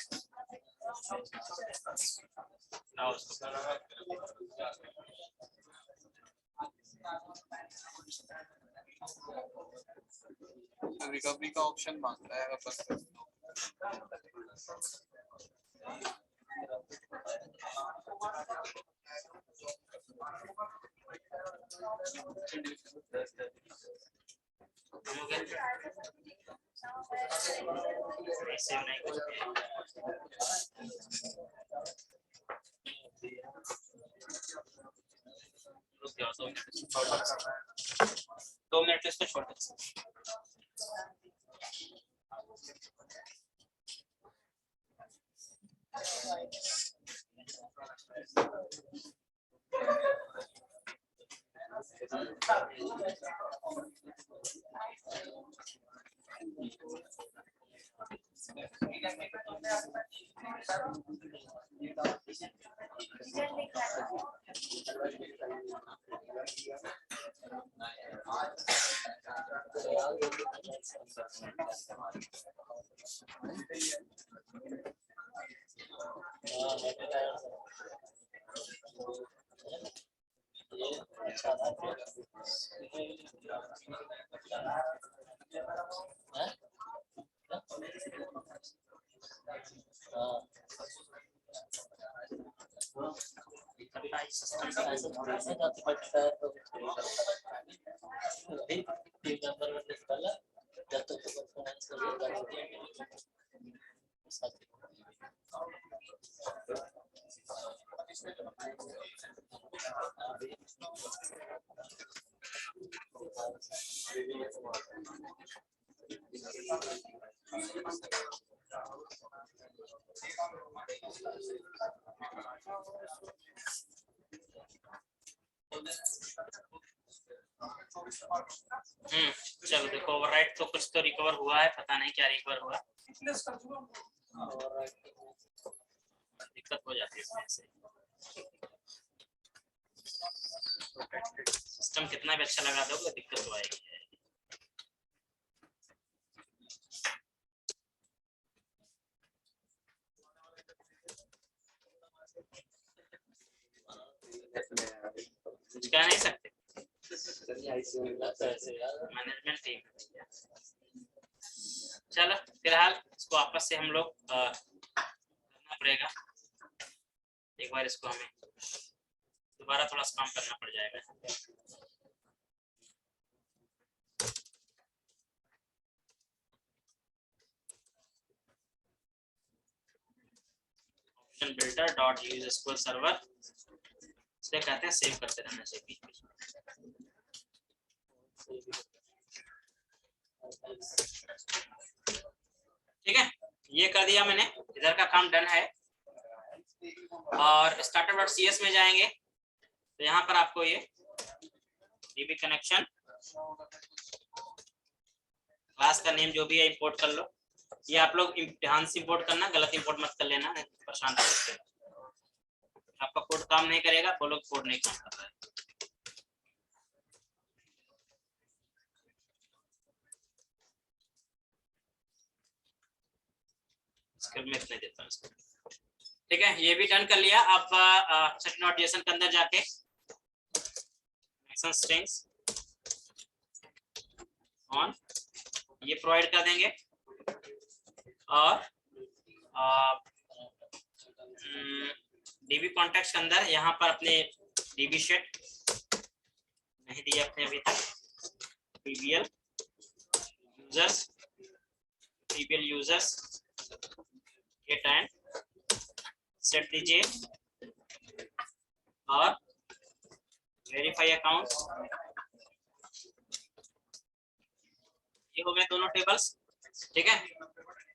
रिकवरी का ऑप्शन मांगता है बस। सेव नहीं दो मिनट इसको छोड़ दो। ऐसा थोड़ा सा जाति बैठता है तो अभी टीम मेंबर में निकाला जब तक तो परफॉर्मेंस कर रहा चलो देखो ओवरराइट तो कुछ तो रिकवर हुआ है, पता नहीं क्या रिकवर हुआ, दिक्कत हो जाती है इसमें से। सिस्टम कितना भी अच्छा लगा दोगे दिक्कत तो आएगी। कुछ कह नहीं सकते, मैनेजमेंट टीम। चलो फिलहाल इसको आपस से हम लोग करना पड़ेगा एक बार, इसको हमें दोबारा थोड़ा सा काम करना पड़ जाएगा। Option builder dot use SQL server, इसलिए कहते हैं सेव करते रहना चाहिए। ठीक है, ये कर दिया मैंने, इधर का काम डन है। और startup.cs में जाएंगे तो यहाँ पर आपको ये DB कनेक्शन क्लास का नेम जो भी है इंपोर्ट कर लो। ये आप लोग ध्यान से इंपोर्ट करना, गलत इंपोर्ट मत कर लेना, नहीं तो परेशान कर सकते। आपका कोड काम नहीं करेगा, बोलो कोड नहीं काम कर रहा है। स्किल में इतने देता हूँ इसको। ठीक है, ये भी डन कर लिया। अब सेट.json के अंदर जाके एक्शन स्ट्रिंग्स ऑन ये प्रोवाइड कर देंगे और DB कॉन्टेक्स्ट के अंदर यहाँ पर अपने DB शेट नहीं दिया अपने अभी तक, PBL users get and set दीजिए और वेरीफाई अकाउंट। ये हो गए दोनों टेबल्स। ठीक है,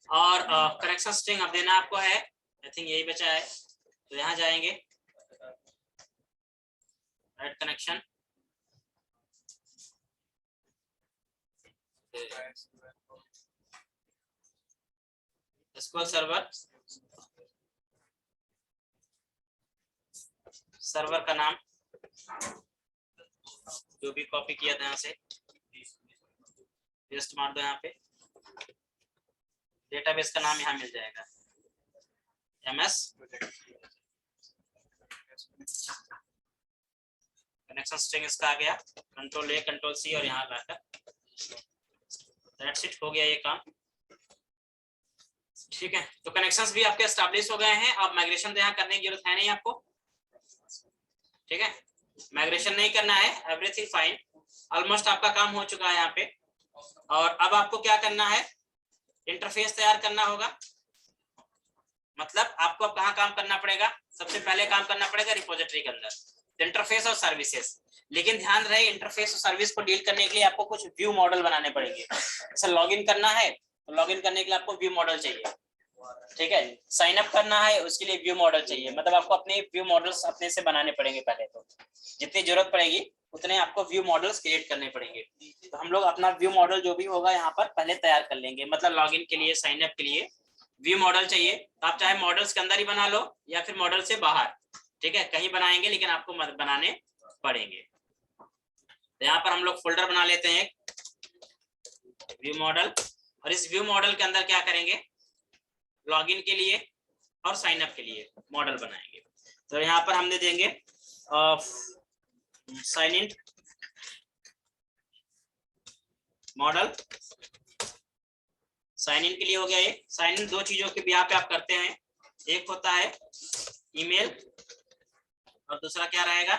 और करेक्शन स्ट्रिंग अब देना आपको है, आई थिंक यही बचा है, तो यहाँ जाएंगे राइट कनेक्शन, SQL सर्वर का नाम जो भी कॉपी किया था यहाँ से पेस्ट मार दो। यहाँ पे डेटाबेस का नाम यहाँ मिल जाएगा MS। कनेक्शन स्ट्रिंग इसका आ गया, Ctrl+A Ctrl+C और यहाँ लाकर दैट्स इट, हो गया ये काम। ठीक है, तो कनेक्शंस भी आपके एस्टैब्लिश हो गए हैं। अब माइग्रेशन तो यहाँ करने की जरूरत है नहीं आपको। ठीक है, माइग्रेशन नहीं करना है, एवरीथिंग फाइन, ऑलमोस्ट आपका काम हो चुका है यहाँ पे। और अब आपको क्या करना है, इंटरफेस तैयार करना होगा। मतलब आपको अब कहाँ काम करना पड़ेगा, सबसे पहले काम करना पड़ेगा रिपोजिटरी के अंदर, इंटरफेस और सर्विसेज। लेकिन ध्यान रहे, इंटरफेस और सर्विस को डील करने के लिए आपको कुछ व्यू मॉडल बनाने पड़ेंगे। जैसे लॉगिन करना है तो लॉगिन करने के लिए आपको व्यू मॉडल चाहिए। ठीक है, साइन अप करना है उसके लिए व्यू मॉडल चाहिए। मतलब आपको अपने व्यू मॉडल्स अपने से बनाने पड़ेंगे। पहले तो जितनी जरूरत पड़ेगी उतने आपको व्यू मॉडल्स क्रिएट करने पड़ेंगे। तो हम लोग अपना व्यू मॉडल जो भी होगा यहाँ पर पहले तैयार कर लेंगे। मतलब लॉगिन के लिए, साइन अप के लिए व्यू मॉडल चाहिए। तो आप चाहे मॉडल्स के अंदर ही बना लो या फिर मॉडल से बाहर, ठीक है, कहीं बनाएंगे, लेकिन आपको बनाने पड़ेंगे। तो यहाँ पर हम लोग फोल्डर बना लेते हैं व्यू मॉडल, और इस व्यू मॉडल के अंदर क्या करेंगे, लॉगिन के लिए और साइन अप के लिए मॉडल बनाएंगे। तो यहाँ पर हम दे देंगे sign in model. Sign in के लिए हो गया ये। साइन इन दो चीजों के यहाँ पे आप करते हैं, एक होता है ईमेल और दूसरा क्या रहेगा,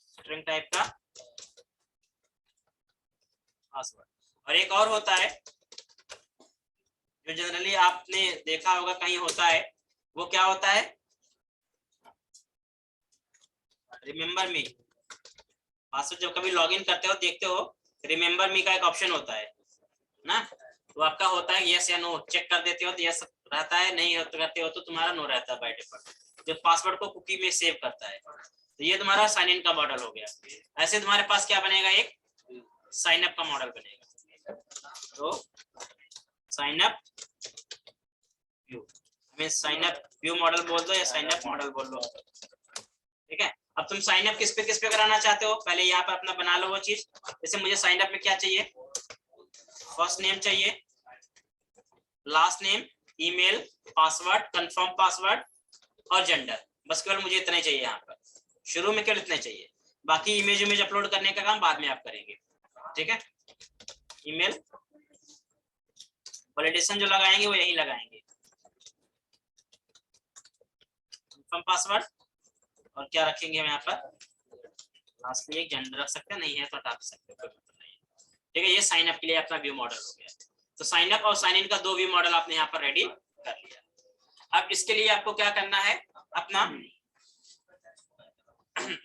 स्ट्रिंग टाइप का पासवर्ड। और एक और होता है जो जनरली आपने देखा होगा कहीं होता है, वो क्या होता है, रिमेम्बर मी। पासवर्ड जब कभी लॉगिन करते हो देखते हो रिमेम्बर मी का एक ऑप्शन होता है ना, तो आपका होता है यस या नो, चेक कर देते हो तो यस रहता है, नहीं करते हो तो तुम्हारा नो रहता है बाय डिफॉल्ट, जो पासवर्ड को कुकी में सेव करता है। तो ये तुम्हारा साइन इन का मॉडल हो गया। ऐसे तुम्हारे पास क्या बनेगा, एक साइन अप का मॉडल बनेगा। तो साइन अप व्यू, हमें साइन अप व्यू मॉडल बोल दो या साइन अप मॉडल बोल लो, ठीक है। अब तुम साइन अप किस पे कराना चाहते हो, पहले यहाँ पर अपना बना लो वो चीज। जैसे मुझे साइन अप में क्या चाहिए, फर्स्ट नेम चाहिए, last name, email, password, confirm password और जेंडर, बस केवल मुझे इतना ही चाहिए यहाँ पर, शुरू में केवल इतने चाहिए। बाकी इमेज अपलोड करने का काम बाद में आप करेंगे, ठीक है। ईमेल वैलिडेशन जो लगाएंगे वो यही लगाएंगे, कंफर्म पासवर्ड, और क्या रखेंगे हम यहाँ पर, लास्ट में एक जेंडर रख सकते हैं, नहीं है तो हटा सकते हैं, ठीक है। ये साइन अप के लिए अपना व्यू मॉडल हो गया। तो साइन अप और साइन इन का दो व्यू मॉडल आपने यहाँ पर रेडी कर लिया। अब इसके लिए आपको क्या करना है, अपना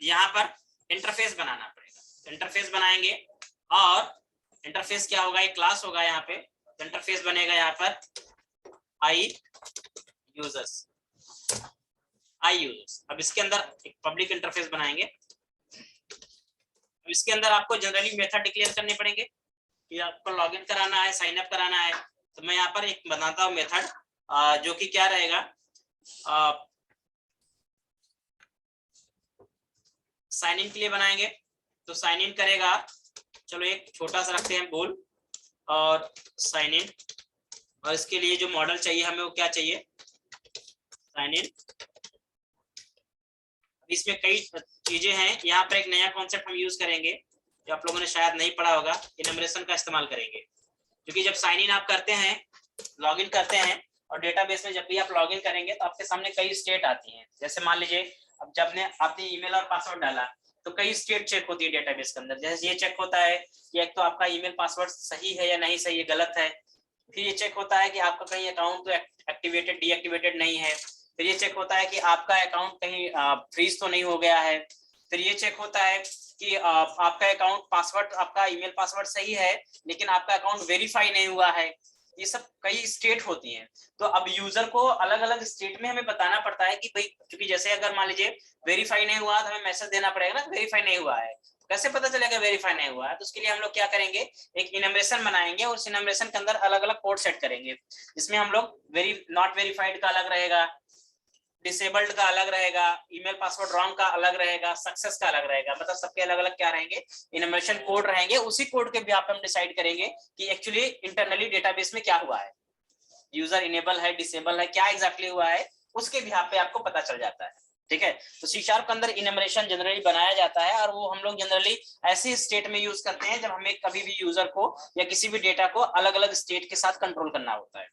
यहाँ पर इंटरफेस बनाना पड़ेगा। इंटरफेस बनाएंगे और इंटरफेस क्या होगा, एक क्लास होगा यहाँ पे, इंटरफेस बनेगा यहाँ पर आई यूजर्स। अब इसके अंदर एक पब्लिक इंटरफेस बनाएंगे। अब इसके अंदर आपको जनरली मेथड डिक्लेयर करने पड़ेंगे कि आपको लॉगिन कराना है, साइन अप कराना है। तो मैं यहाँ पर एक बनाता हूँ मेथड, जो कि क्या रहेगा, साइन इन के लिए बनाएंगे। तो साइन इन करेगा, चलो एक छोटा सा रखते हैं बोल, और साइन इन, और इसके लिए जो मॉडल चाहिए हमें वो क्या चाहिए, साइन इन। इसमें कई चीजें हैं, यहाँ पर एक नया कॉन्सेप्ट हम यूज करेंगे जो आप लोगों ने शायद नहीं पढ़ा होगा, इनमरेशन का इस्तेमाल करेंगे। क्योंकि जब साइन इन आप करते हैं, लॉगिन करते हैं, और डेटाबेस में जब भी आप लॉगिन करेंगे तो आपके सामने कई स्टेट आती हैं। जैसे मान लीजिए अब जब आपने ईमेल और पासवर्ड डाला तो कई स्टेट चेक होती है डेटाबेस के अंदर। जैसे ये चेक होता है कि एक तो आपका ईमेल पासवर्ड सही है या नहीं सही है, गलत है। फिर ये चेक होता है कि आपका कहीं अकाउंट तो एक्टिवेटेड डीएक्टिवेटेड नहीं है। फिर ये चेक होता है कि आपका अकाउंट कहीं फ्रीज तो नहीं हो गया है। फिर ये चेक होता है कि आपका अकाउंट पासवर्ड, आपका ईमेल पासवर्ड सही है लेकिन आपका अकाउंट वेरीफाई नहीं हुआ है। ये सब कई स्टेट होती हैं। तो अब यूजर को अलग अलग स्टेट में हमें बताना पड़ता है कि भाई, क्योंकि जैसे अगर मान लीजिए वेरीफाई नहीं हुआ तो हमें मैसेज देना पड़ेगा ना, वेरीफाई नहीं हुआ है। कैसे पता चलेगा वेरीफाई नहीं हुआ है? तो उसके लिए हम लोग क्या करेंगे, एक इनमरेशन बनाएंगे और उस इनमरेशन के अंदर अलग अलग कोड सेट करेंगे, जिसमें हम लोग नॉट वेरीफाइड का अलग रहेगा, डिसेबल्ड का अलग रहेगा, ईमेल पासवर्ड रॉन्ग का अलग रहेगा, सक्सेस का अलग रहेगा। मतलब सबके अलग अलग क्या रहेंगे, इनमरेशन कोड रहेंगे। उसी कोड के भी आप हम डिसाइड करेंगे कि एक्चुअली इंटरनली डेटाबेस में क्या हुआ है, यूजर इनेबल है, डिसेबल है, क्या एग्जैक्टली हुआ है, उसके भी यहाँ पे आपको पता चल जाता है। ठीक है। तो C# के अंदर इनमरेशन जनरली बनाया जाता है और वो हम लोग जनरली ऐसी स्टेट में यूज करते हैं जब हमें कभी भी यूजर को या किसी भी डेटा को अलग अलग स्टेट के साथ कंट्रोल करना होता है।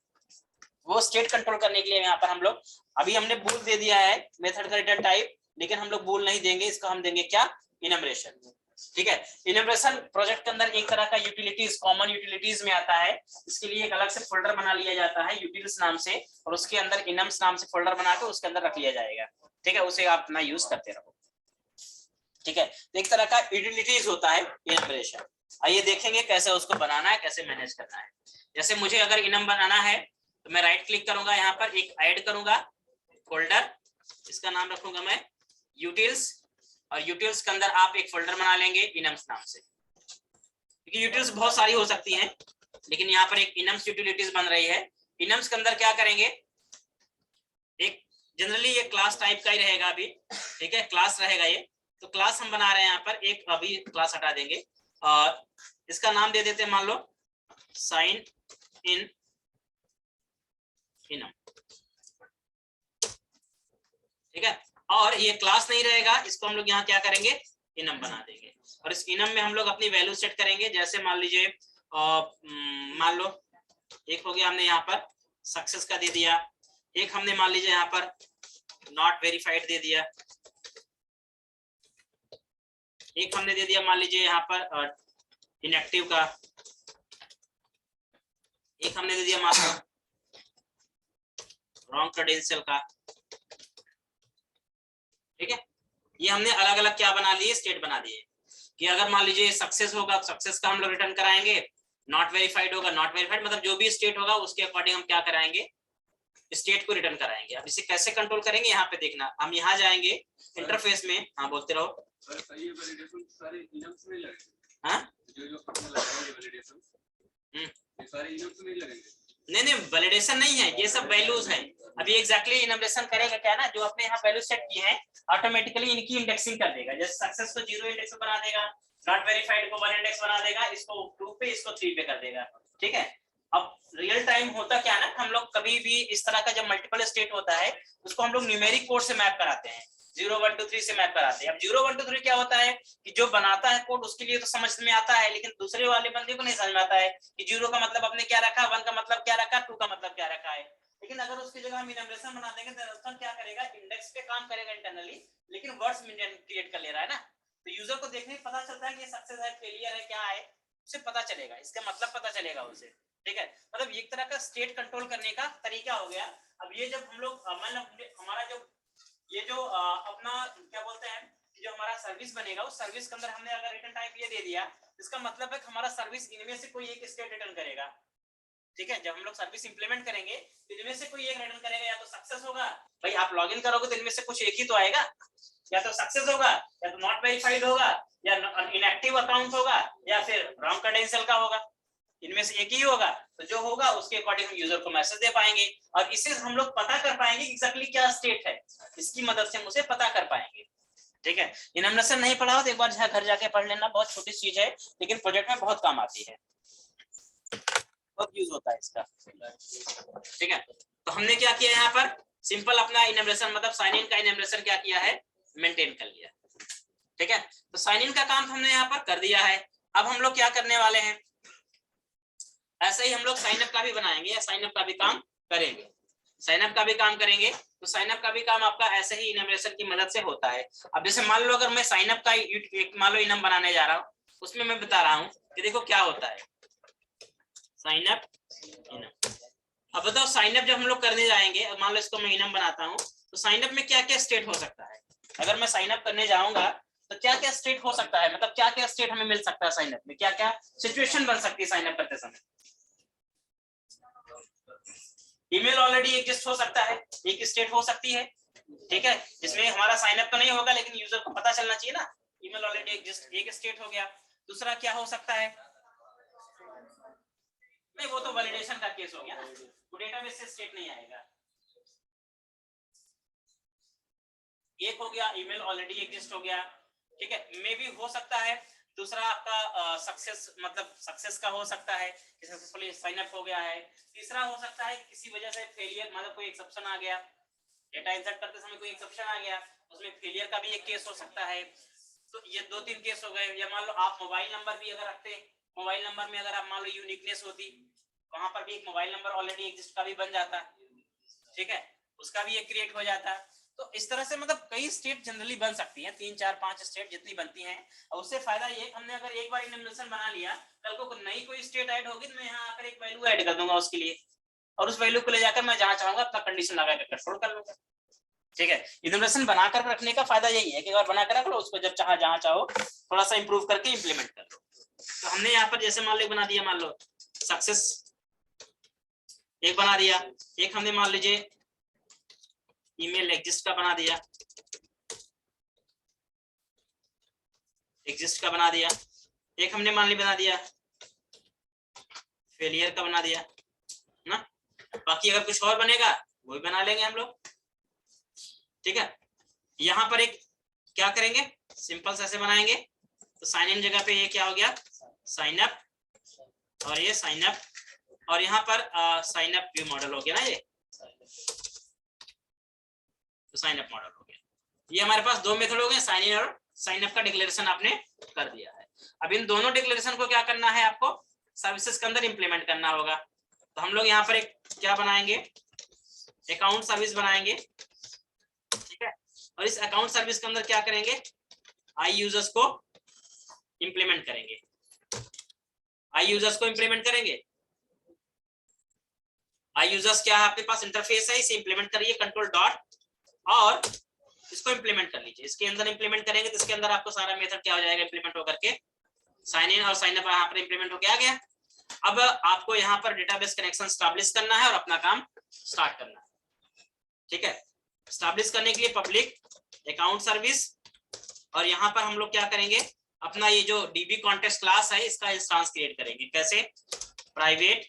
वो स्टेट कंट्रोल करने के लिए यहाँ पर हम लोग, अभी हमने बूल दे दिया है मेथड का रिटर्न टाइप, लेकिन हम लोग बूल नहीं देंगे, इसको हम देंगे क्या, इनमरेशन। ठीक है। इनमरेशन प्रोजेक्ट के अंदर एक तरह का यूटिलिटीज, कॉमन यूटिलिटीज में आता है। इसके लिए एक अलग से फोल्डर बना लिया जाता है यूटिल्स नाम से, और उसके अंदर इनम्स नाम से फोल्डर बना के उसके अंदर रख लिया जाएगा। ठीक है। उसे आप अपना यूज करते रहो। ठीक है। तो एक तरह का यूटिलिटीज होता है इनमरेशन। आइए देखेंगे कैसे उसको बनाना है, कैसे मैनेज करना है। जैसे मुझे अगर इनम बनाना है तो मैं राइट क्लिक करूंगा, यहाँ पर एक ऐड करूंगा फोल्डर, इसका नाम रखूंगा मैं यूटिल्स, और यूटिल्स के अंदर आप एक फोल्डर बना लेंगे इनम्स नाम से, क्योंकि यूटिल्स बहुत सारी हो सकती हैं, लेकिन यहाँ पर एक इनम्स यूटिलिटीज बन रही है। इनम्स के अंदर क्या करेंगे, एक जनरली ये क्लास टाइप का ही रहेगा अभी। ठीक है, क्लास रहेगा ये। तो क्लास हम बना रहे हैं यहाँ पर, एक अभी क्लास हटा देंगे और इसका नाम दे देते हैं, मान लो साइन इन इनम। ठीक है। और ये क्लास नहीं रहेगा, इसको हम लोग यहाँ क्या करेंगे, इनम बना देंगे। और इस इनम में हम लोग अपनी वैल्यू सेट करेंगे। जैसे मान लीजिए मान लो एक हो गया, हमने यहाँ पर सक्सेस का दे दिया, एक हमने मान लीजिए यहाँ पर नॉट वेरीफाइड दे दिया, एक हमने दे दिया मान लीजिए यहाँ पर इनएक्टिव का, एक हमने दे दिया मान लो रॉन्ग क्रेडेंशियल का। ठीक है, ये हमने अलग अलग क्या बना लिए, स्टेट बना दिए कि अगर मान लीजिए सक्सेस होगा, सक्सेस का हम लोग रिटर्न कराएंगे, नॉट वेरीफाइड होगा, नॉट वेरीफाइड, मतलब जो भी स्टेट होगा उसके अकॉर्डिंग हम क्या कराएंगे, स्टेट को रिटर्न कराएंगे। अब इसे कैसे कंट्रोल करेंगे, यहाँ पे देखना, हम यहाँ जाएंगे इंटरफेस में, हाँ बोलते रहो। हाँ नहीं वैलिडेशन नहीं है, ये सब वैल्यूज है। अभी एग्जैक्टली इनोवेशन करेगा क्या ना, जो अपने यहाँ वैल्यू सेट किए हैं ऑटोमेटिकली इनकी इंडेक्सिंग कर देगा। जैसे सक्सेस को 0 इंडेक्स बना देगा, नॉट वेरीफाइड को 1 इंडेक्स बना देगा, इसको 2 पे, इसको 3 पे कर देगा। ठीक है, अब रियल टाइम होता क्या ना, हम लोग कभी भी इस तरह का जब मल्टीपल स्टेट होता है उसको हम लोग न्यूमेरिक कोड से मैप कराते हैं, 0 1 2 3 से मैप कराते हैं। अब 0 1 2 3 क्या होता है कि जो बनाता है कोड उसके लिए तो समझ में आता है, लेकिन दूसरे वाले बंदे को नहीं समझ में आता है कि 0 का मतलब आपने क्या रखा, 1 का मतलब क्या रखा, 2 का मतलब क्या रखा है। लेकिन अगर उसकी जगह हम इनोवेशन बना देंगे तो दरअसल क्या करेगा, इंडेक्स पे काम करेगा इंटरनली, लेकिन वर्ड्स क्रिएट कर ले रहा है ना, तो यूजर को देखने में पता चलता है कि सक्सेस है, फेलियर है, क्या है, उसे पता चलेगा, इसका मतलब पता चलेगा उसे। ठीक है, मतलब एक तरह का स्टेट कंट्रोल करने का तरीका हो गया। अब ये जब हम लोग हमारा जो ये जो अपना क्या बोलते हैं, जो हमारा सर्विस बनेगा उस सर्विस के अंदर हमने अगर रिटर्न टाइप ये दे दिया, इसका मतलब है कि हमारा सर्विस इनमें से कोई एक स्टेट रिटर्न करेगा। ठीक है, जब हम लोग सर्विस इंप्लीमेंट करेंगे तो इनमें से कोई एक रिटर्न करेगा, या तो सक्सेस होगा, भाई आप लॉगिन करोगे तो इनमें से कुछ एक ही तो आएगा, या तो सक्सेस होगा, या तो नॉट वेरीफाइड होगा, या इनएक्टिव अकाउंट होगा, या फिर रॉन्ग क्रेडेंशियल का होगा, इनमें से एक ही होगा। तो जो होगा उसके अकॉर्डिंग हम यूजर को मैसेज दे पाएंगे, और इससे हम लोग पता कर पाएंगे एग्जैक्टली क्या स्टेट है, इसकी मदद से हम उसे पता कर पाएंगे। ठीक है, इनोवेशन नहीं पढ़ा हो तो एक बार घर जाके पढ़ लेना, बहुत छोटी चीज है लेकिन प्रोजेक्ट में बहुत काम आती है, बहुत यूज होता है इसका। ठीक है, तो हमने क्या किया यहाँ पर, सिंपल अपना इनोवेशन मतलब साइन इन का इनोवेशन क्या किया है, मेंटेन कर लिया। ठीक है, तो साइन इन का काम हमने यहाँ पर कर दिया है। अब हम लोग क्या करने वाले हैं, ऐसे ही हम लोग साइन अप का भी बनाएंगे या साइन अप का भी काम करेंगे। साइन अप का भी काम करेंगे तो साइन अप का भी काम आपका ऐसे ही इनोवेशन की मदद से होता है। अब जैसे मान लो अगर मैं साइन अप का एक मान लो इनम बनाने जा रहा हूँ, उसमें मैं बता रहा हूँ कि देखो क्या होता है साइन अप इनम। अब बताओ साइन अप जब हम लोग करने जाएंगे, मान लो इसको मैं इनम बनाता हूँ, तो साइन अप में क्या क्या स्टेट हो सकता है, अगर मैं साइन अप करने जाऊंगा तो क्या क्या स्टेट हो सकता है, मतलब क्या क्या स्टेट हमें मिल सकता है साइन अप में, क्या क्या सिचुएशन बन सकती है साइन अप करते समय। ईमेल ऑलरेडी एग्जिस्ट हो सकता है, एक स्टेट हो सकती है। ठीक है, जिसमें हमारा साइन अप तो नहीं होगा लेकिन यूजर को पता चलना चाहिए ना, ईमेल ऑलरेडी एग्जिस्ट, एक स्टेट हो गया। दूसरा क्या हो सकता है, नहीं वो तो वैलिडेशन का केस हो गया ना, तो डेटाबेस से स्टेट नहीं आएगा। एक हो गया ईमेल ऑलरेडी एग्जिस्ट हो गया। ठीक है, मे भी हो सकता है। दूसरा आपका सक्सेस मतलब सक्सेस का हो सकता है कि सक्सेसफुली साइन अप हो गया है। तीसरा हो सकता है किसी वजह से फेलियर मतलब कोई एक्सेप्शन आ गया, डेटा इंसर्ट करते समय कोई एक्सेप्शन आ गया, उसमें फेलियर का भी एक केस हो सकता है। तो ये 2-3 केस हो गए। या मान लो आप मोबाइल नंबर भी अगर रखते, मोबाइल नंबर में अगर आप मान लो यूनिकनेस होती, वहां पर भी एक मोबाइल नंबर ऑलरेडी एग्जिस्ट का भी बन जाता। ठीक है, उसका भी एक क्रिएट हो जाता। तो इस तरह से मतलब कई स्टेट जनरली बन सकती हैं, 3 4 5 स्टेट जितनी बनती हैं। और उससे फायदा ये, हमने अगर एक बार इनोवेशन बना लिया, कल को नई कोई स्टेट ऐड होगी तो मैं यहाँ आकर एक वैल्यू ऐड कर दूंगा उसके लिए, और उस वैल्यू को ले जाकर मैं जहां चाहूंगा अपना कंडीशन लगा कर कंट्रोल कर लूंगा। ठीक है, इनोवेशन बनाकर रखने का फायदा यही है कि अगर बनाकर रख लो, उसको जब चाहे जहां चाहो थोड़ा सा इंप्रूव करके इंप्लीमेंट कर लो। तो हमने यहाँ पर जैसे मान लो बना दिया, मान लो सक्सेस एक बना दिया, एक हमने मान लीजिए ईमेल एग्जिस्ट का बना दिया, एग्जिस्ट का बना दिया, एक हमने मान ली बना दिया फेलियर का बना दिया ना। बाकी अगर कुछ और बनेगा वो भी बना लेंगे हम लोग। ठीक है, यहाँ पर एक क्या करेंगे, सिंपल से ऐसे बनाएंगे। तो साइन इन जगह पे ये क्या हो गया साइन अप, और ये साइन अप, और यहाँ पर साइन अप व्यू मॉडल हो गया ना, ये तो साइन अप मॉडल हो गया। ये हमारे पास 2 मेथड हो गए, साइन इन और साइन अप का डिक्लेरेशन आपने कर दिया है। अब इन दोनों डिक्लेरेशन को क्या करना है, आपको सर्विसेज के अंदर इंप्लीमेंट करना होगा। तो हम लोग यहाँ पर एक क्या बनाएंगे, अकाउंट सर्विस बनाएंगे। और इस अकाउंट सर्विस के अंदर क्या करेंगे, आई यूजर्स को इंप्लीमेंट करेंगे। आई यूजर्स को इंप्लीमेंट करेंगे। आई यूजर्स क्या है, आपके पास इंटरफेस है, इसे इंप्लीमेंट करिए कंट्रोल डॉट और इसको इंप्लीमेंट कर लीजिए। इसके अंदर इंप्लीमेंट करेंगे तो इसके अंदर आपको सारा मेथड क्या हो जाएगा, इंप्लीमेंट होकर के साइन इन और साइन अप यहाँ पर इंप्लीमेंट हो गया। अब आपको यहाँ पर डेटाबेस कनेक्शन स्टैब्लिश करना है और अपना काम स्टार्ट करना है। ठीक है, स्टैब्लिश करने के लिए पब्लिक अकाउंट सर्विस, और यहाँ पर हम लोग क्या करेंगे, अपना ये जो डीबी कॉन्टेक्स्ट क्लास है इसका इंस्टांस क्रिएट करेंगे। कैसे, प्राइवेट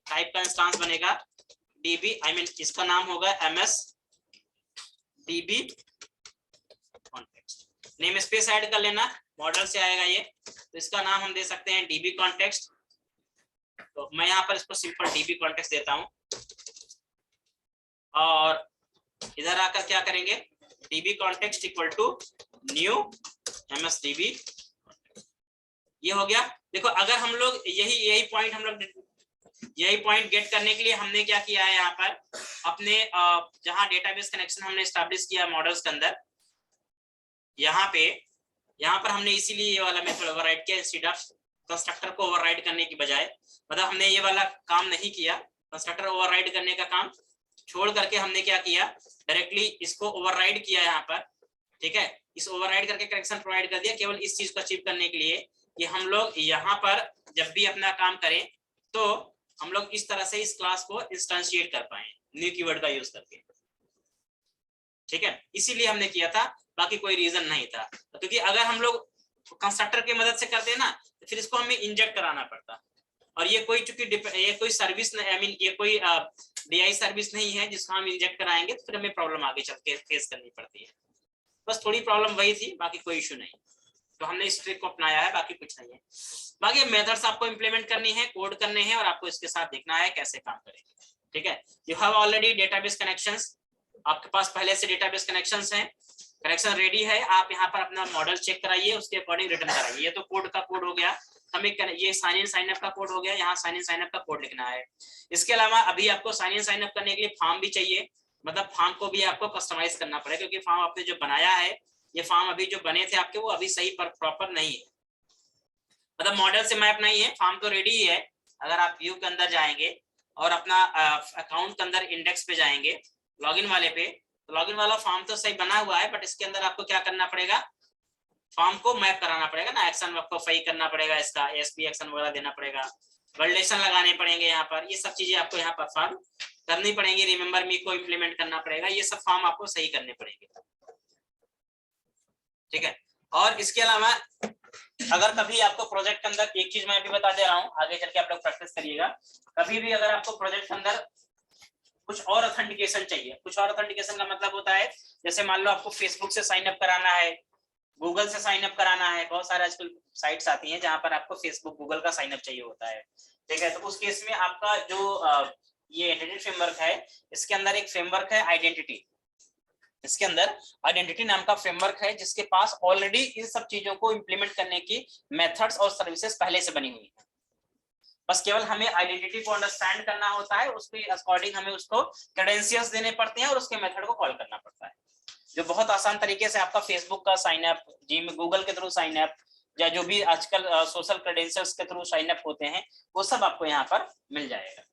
टाइप का इंस्टांस बनेगा डीबी, आई मीन इसका नाम होगा MS dB context. Name space add कर लेना, मॉडल से आएगा ये, तो इसका नाम हम दे सकते हैं डीबी कॉन्टेक्स्ट। तो मैं यहाँ पर इसको सिंपल डीबी कॉन्टेक्स्ट देता हूँ, और इधर आकर क्या करेंगे, DB context equal to new MS DB. ये हो गया। देखो अगर हम लोग यही पॉइंट गेट करने के लिए हमने क्या किया है, यहाँ पर अपने जहां डेटाबेस कनेक्शन हमने एस्टैब्लिश किया मॉडल्स के अंदर, यहाँ पर हमने इसीलिए ये वाला मेथड ओवरराइड किया इंस्टेड ऑफ कंस्ट्रक्टर को ओवरराइड करने की बजाय। मतलब हमने ये वाला काम नहीं किया, कंस्ट्रक्टर ओवरराइड करने का काम छोड़ करके हमने क्या किया, डायरेक्टली इसको ओवरराइड किया यहाँ पर। ठीक है, इस ओवरराइड करके कनेक्शन प्रोवाइड कर दिया केवल इस चीज को अचीव करने के लिए कि हम लोग यहाँ पर जब भी अपना काम करें तो हम लोग इस तरह से इस क्लास को इंस्टेंशिएट कर पाए न्यू कीवर्ड का यूज करके। ठीक है, इसीलिए हमने किया था, बाकी कोई रीजन नहीं था। क्योंकि अगर हम लोग कंस्ट्रक्टर की मदद से करते हैं ना तो फिर इसको हमें इंजेक्ट कराना पड़ता, और ये कोई चूंकि ये कोई सर्विस नहीं, आई मीन ये कोई डीआई सर्विस नहीं है जिसको हम इंजेक्ट कराएंगे तो फिर हमें प्रॉब्लम आगे चल के फेस करनी पड़ती है। बस थोड़ी प्रॉब्लम वही थी, बाकी कोई इशू नहीं। तो हमने इस ट्रिक को अपनाया है, बाकी कुछ नहीं है। बाकी मेथड्स आपको इंप्लीमेंट करनी है, कोड करने हैं, और आपको इसके साथ देखना है कैसे काम करेंगे। ठीक है, you have already database connections, आपके पास पहले से डेटाबेस कनेक्शंस हैं, कनेक्शन रेडी है। आप यहाँ पर अपना मॉडल चेक कराइए, उसके अकॉर्डिंग रिटर्न कराइए। ये तो कोड का कोड हो गया, हमें ये साइन इन साइन अप का कोड हो गया, यहाँ साइन इन साइन अप का कोड लिखना है। इसके अलावा अभी आपको साइन इन साइन अप करने के लिए फॉर्म भी चाहिए, मतलब फॉर्म को भी आपको कस्टमाइज करना पड़ेगा, क्योंकि फॉर्म आपने जो बनाया है, ये फॉर्म अभी जो बने थे आपके वो अभी सही पर प्रॉपर नहीं है, मतलब मॉडल से मैप नहीं है। फॉर्म तो रेडी ही है। अगर आप व्यू के अंदर जाएंगे और अपना अकाउंट के अंदर इंडेक्स पे जाएंगे, लॉगिन वाले पे, तो लॉगिन वाला फॉर्म तो सही बना हुआ है, बट इसके अंदर आपको क्या करना पड़ेगा, फॉर्म को मैप कराना पड़ेगा ना, एक्शन आपको सही करना पड़ेगा, इसका एसपी एक्शन वगैरह देना पड़ेगा, वैलिडेशन लगाने पड़ेंगे यहाँ पर, ये सब चीजें आपको यहाँ पर फॉर्म करनी पड़ेंगी। रिमेंबर मी को इम्प्लीमेंट करना पड़ेगा, ये सब फॉर्म आपको सही करने पड़ेंगे। ठीक है, और इसके अलावा अगर कभी आपको प्रोजेक्ट के अंदर, एक चीज मैं भी बता दे रहा हूँ, आगे चल के आप लोग प्रैक्टिस करिएगा, कभी भी अगर आपको प्रोजेक्ट के अंदर कुछ और ऑथेंटिकेशन चाहिए, कुछ और ऑथेंटिकेशन का मतलब होता है जैसे मान लो आपको फेसबुक से साइन अप कराना है, गूगल से साइन अप कराना है, बहुत सारे आजकल साइट्स आती हैं जहां पर आपको फेसबुक गूगल का साइन अप चाहिए होता है। ठीक है, तो उस केस में आपका जो ये एंटिटी फ्रेमवर्क है, इसके अंदर एक फ्रेमवर्क है आइडेंटिटी, इसके अंदर आइडेंटिटी नाम का फ्रेमवर्क है जिसके पास ऑलरेडी इन सब चीजों को इंप्लीमेंट करने की मेथड्स और सर्विसेज पहले से बनी हुई है। बस केवल हमें आइडेंटिटी को अंडरस्टैंड करना होता है, उसके अकॉर्डिंग हमें उसको क्रेडेंशियल्स देने पड़ते हैं और उसके मेथड को कॉल करना पड़ता है, जो बहुत आसान तरीके से आपका फेसबुक का साइन अप, गूगल के थ्रू साइन अप, या जो भी आजकल सोशल क्रेडेंशियल्स के थ्रू साइन अप होते हैं, वो सब आपको यहाँ पर मिल जाएगा।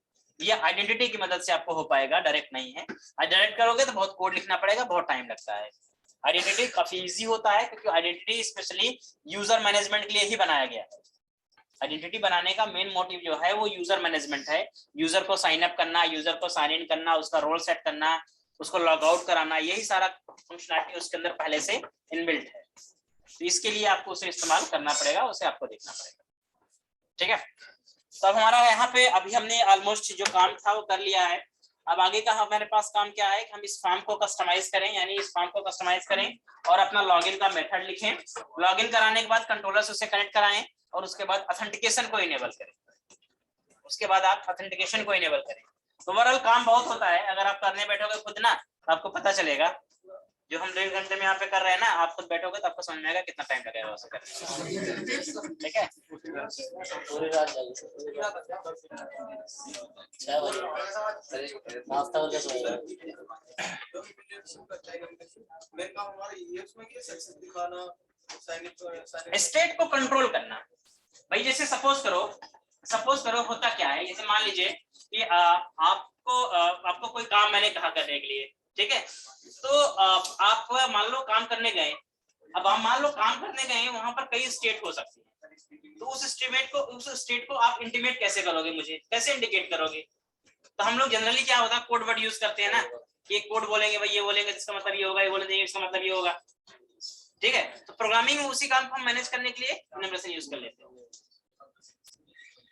ये आइडेंटिटी की मदद से आपको हो पाएगा, डायरेक्ट नहीं है। डायरेक्ट करोगे तो बहुत कोड लिखना पड़ेगा, बहुत टाइम लगता है। आइडेंटिटी काफी इजी होता है, क्योंकि आइडेंटिटी स्पेशली यूजर मैनेजमेंट के लिए ही बनाया गया है। आइडेंटिटी बनाने का मेन मोटिव जो है वो यूजर मैनेजमेंट है, यूजर को साइन अप करना, यूजर को साइन इन करना, उसका रोल सेट करना, उसको लॉग आउट कराना, यही सारा फंक्शनलिटी उसके अंदर पहले से इनबिल्ट है। तो इसके लिए आपको उसे इस्तेमाल करना पड़ेगा, उसे आपको देखना पड़ेगा। ठीक है, तो अब हमारा यहाँ पे अभी हमने ऑलमोस्ट जो काम था वो कर लिया है। अब आगे का हमारे पास काम क्या है कि हम इस फॉर्म को कस्टमाइज करें, यानी इस फॉर्म को कस्टमाइज करें और अपना लॉगिन का मेथड लिखें। लॉगिन कराने के बाद कंट्रोलर से उसे कनेक्ट कराएं और उसके बाद ऑथेंटिकेशन को इनेबल करें। उसके बाद आप ऑथेंटिकेशन को इनेबल करें। ओवरऑल काम बहुत होता है, अगर आप करने बैठोगे खुद ना तो आपको पता चलेगा, जो हम 1.5 घंटे में यहाँ पे कर रहे हैं ना, आप खुद बैठोगे तो आपको समझ में आएगा कितना टाइम लगेगा उसे करने में। ठीक है, पूरी रात जागी सर, पूरी रात 6 बजे नाश्ता करके सोएगा। स्टेट को कंट्रोल करना। भाई जैसे सपोज करो होता क्या है, जैसे मान लीजिए कि आपको कोई काम मैंने कहा करने के लिए, ठीक है, तो आप मान लो काम करने गए। अब आप मान लो काम करने गए, वहां पर कई स्टेट हो सकती है, तो उस स्टेट को आप इंटीमेट कैसे करोगे, मुझे कैसे इंडिकेट करोगे? तो हम लोग जनरली क्या होता है, कोड वर्ड यूज करते हैं ना, कि एक कोड बोलेंगे, भाई ये बोलेंगे इसका मतलब ये होगा, ये बोलेंगे इसका मतलब ये होगा। ठीक है, तो प्रोग्रामिंग में उसी काम को हम मैनेज करने के लिए इनोवेशन यूज कर लेते हैं,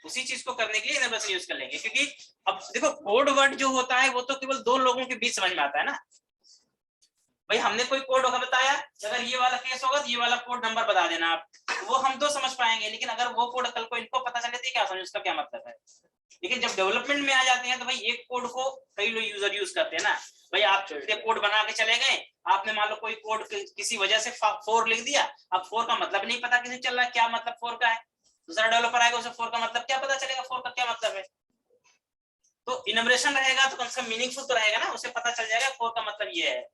उसी चीज को करने के लिए इनोवेशन यूज कर लेंगे। क्योंकि अब देखो कोड वर्ड जो होता है वो तो केवल दो लोगों के बीच समझ में आता है ना। भाई हमने कोई कोड होगा बताया, अगर ये वाला केस होगा तो ये वाला कोड नंबर बता देना आप, वो हम तो समझ पाएंगे, लेकिन अगर वो कोड कल को इनको पता चले तो क्या समझ उसका क्या मतलब है। लेकिन जब डेवलपमेंट में आ जाते हैं तो भाई एक कोड को कई लोग यूजर यूज करते हैं ना। भाई आप कोड बना के चले गए, आपने मान लो कोई कोड किसी वजह से 4 लिख दिया, अब 4 का मतलब नहीं पता किसी चल रहा है, क्या मतलब 4 का है, दूसरा डेवलपर आएगा उसे 4 का मतलब क्या पता चलेगा, 4 का क्या मतलब है। तो इनोवेशन रहेगा तो कम से कम मीनिंगफुल तो रहेगा ना, उसे पता चल जाएगा 4 का मतलब ये है।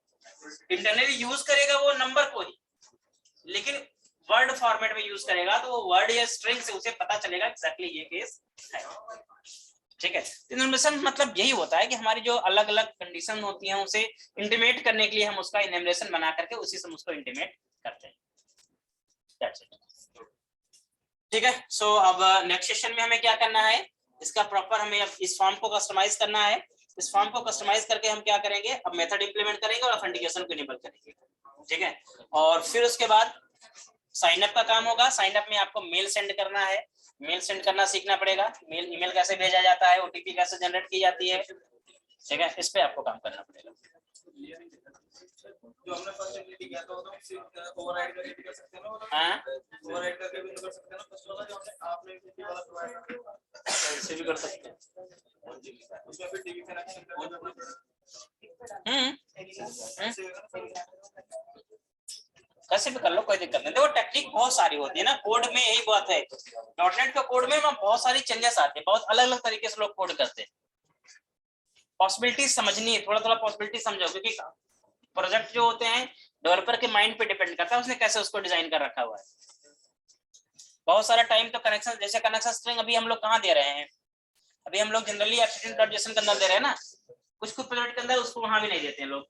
इंटरनली यूज करेगा वो नंबर को ही, लेकिन वर्ड फॉर्मेट में यूज करेगा तो वो वर्ड या स्ट्रिंग से उसे पता चलेगा एग्जैक्टली ये केस है। ठीक है, इनोवेशन मतलब यही होता है कि हमारी जो अलग अलग कंडीशन होती हैं उसे इंटीमेट करने के लिए हम उसका इनोवेशन बना करके उसी से उसको इंटीमेट करते हैं। That's it. ठीक है, सो अब नेक्स्ट सेशन में हमें क्या करना है, इसका प्रॉपर हमें इस फॉर्म को कस्टमाइज करना है। इस फॉर्म को कस्टमाइज करके हम क्या करेंगे, अब मेथड इंप्लीमेंट करेंगे और ऑथेंटिकेशन को इनेबल करेंगे। ठीक है, और फिर उसके बाद साइन अप का काम होगा। साइन अप में आपको मेल सेंड करना है, मेल सेंड करना सीखना पड़ेगा, मेल ईमेल कैसे भेजा जाता है, ओटीपी कैसे जनरेट की जाती है। ठीक है, इस पे आपको काम करना पड़ेगा। जो हमने फर्स्ट एबिलिटी किया था वो तो हम ओवरराइड करके भी कर सकते हैं ना, हाँ, ओवरराइड करके भी कर सकते हैं ना फर्स्ट वाला जो आपने एबिलिटी वाला प्रोवाइड किया, ऐसे भी कर सकते हैं। उसमें फिर टीवी कनेक्शन करना कैसे भी कर लो, कोई दिक्कत नहीं। देखो टेक्निक बहुत सारी होती है ना, कोड में यही बात है, डॉटनेट का कोड में बहुत सारी चेंजेस आते हैं, बहुत अलग अलग तरीके से लोग कोड करते हैं। पॉसिबिलिटी समझनी है, थोड़ा थोड़ा पॉसिबिलिटी समझो, क्योंकि प्रोजेक्ट जो होते हैं डेवलपर के माइंड पे डिपेंड करता है उसने कैसे उसको डिजाइन कर रखा हुआ है। बहुत सारा टाइम तो कनेक्शन, जैसे कनेक्शन स्ट्रिंग अभी हम लोग कहाँ दे रहे हैं, अभी हम लोग जनरली एप्लीकेशन के अंदर दे रहे हैं ना, कुछ कुछ प्रोजेक्ट के अंदर उसको वहां भी नहीं देते हैं लोग।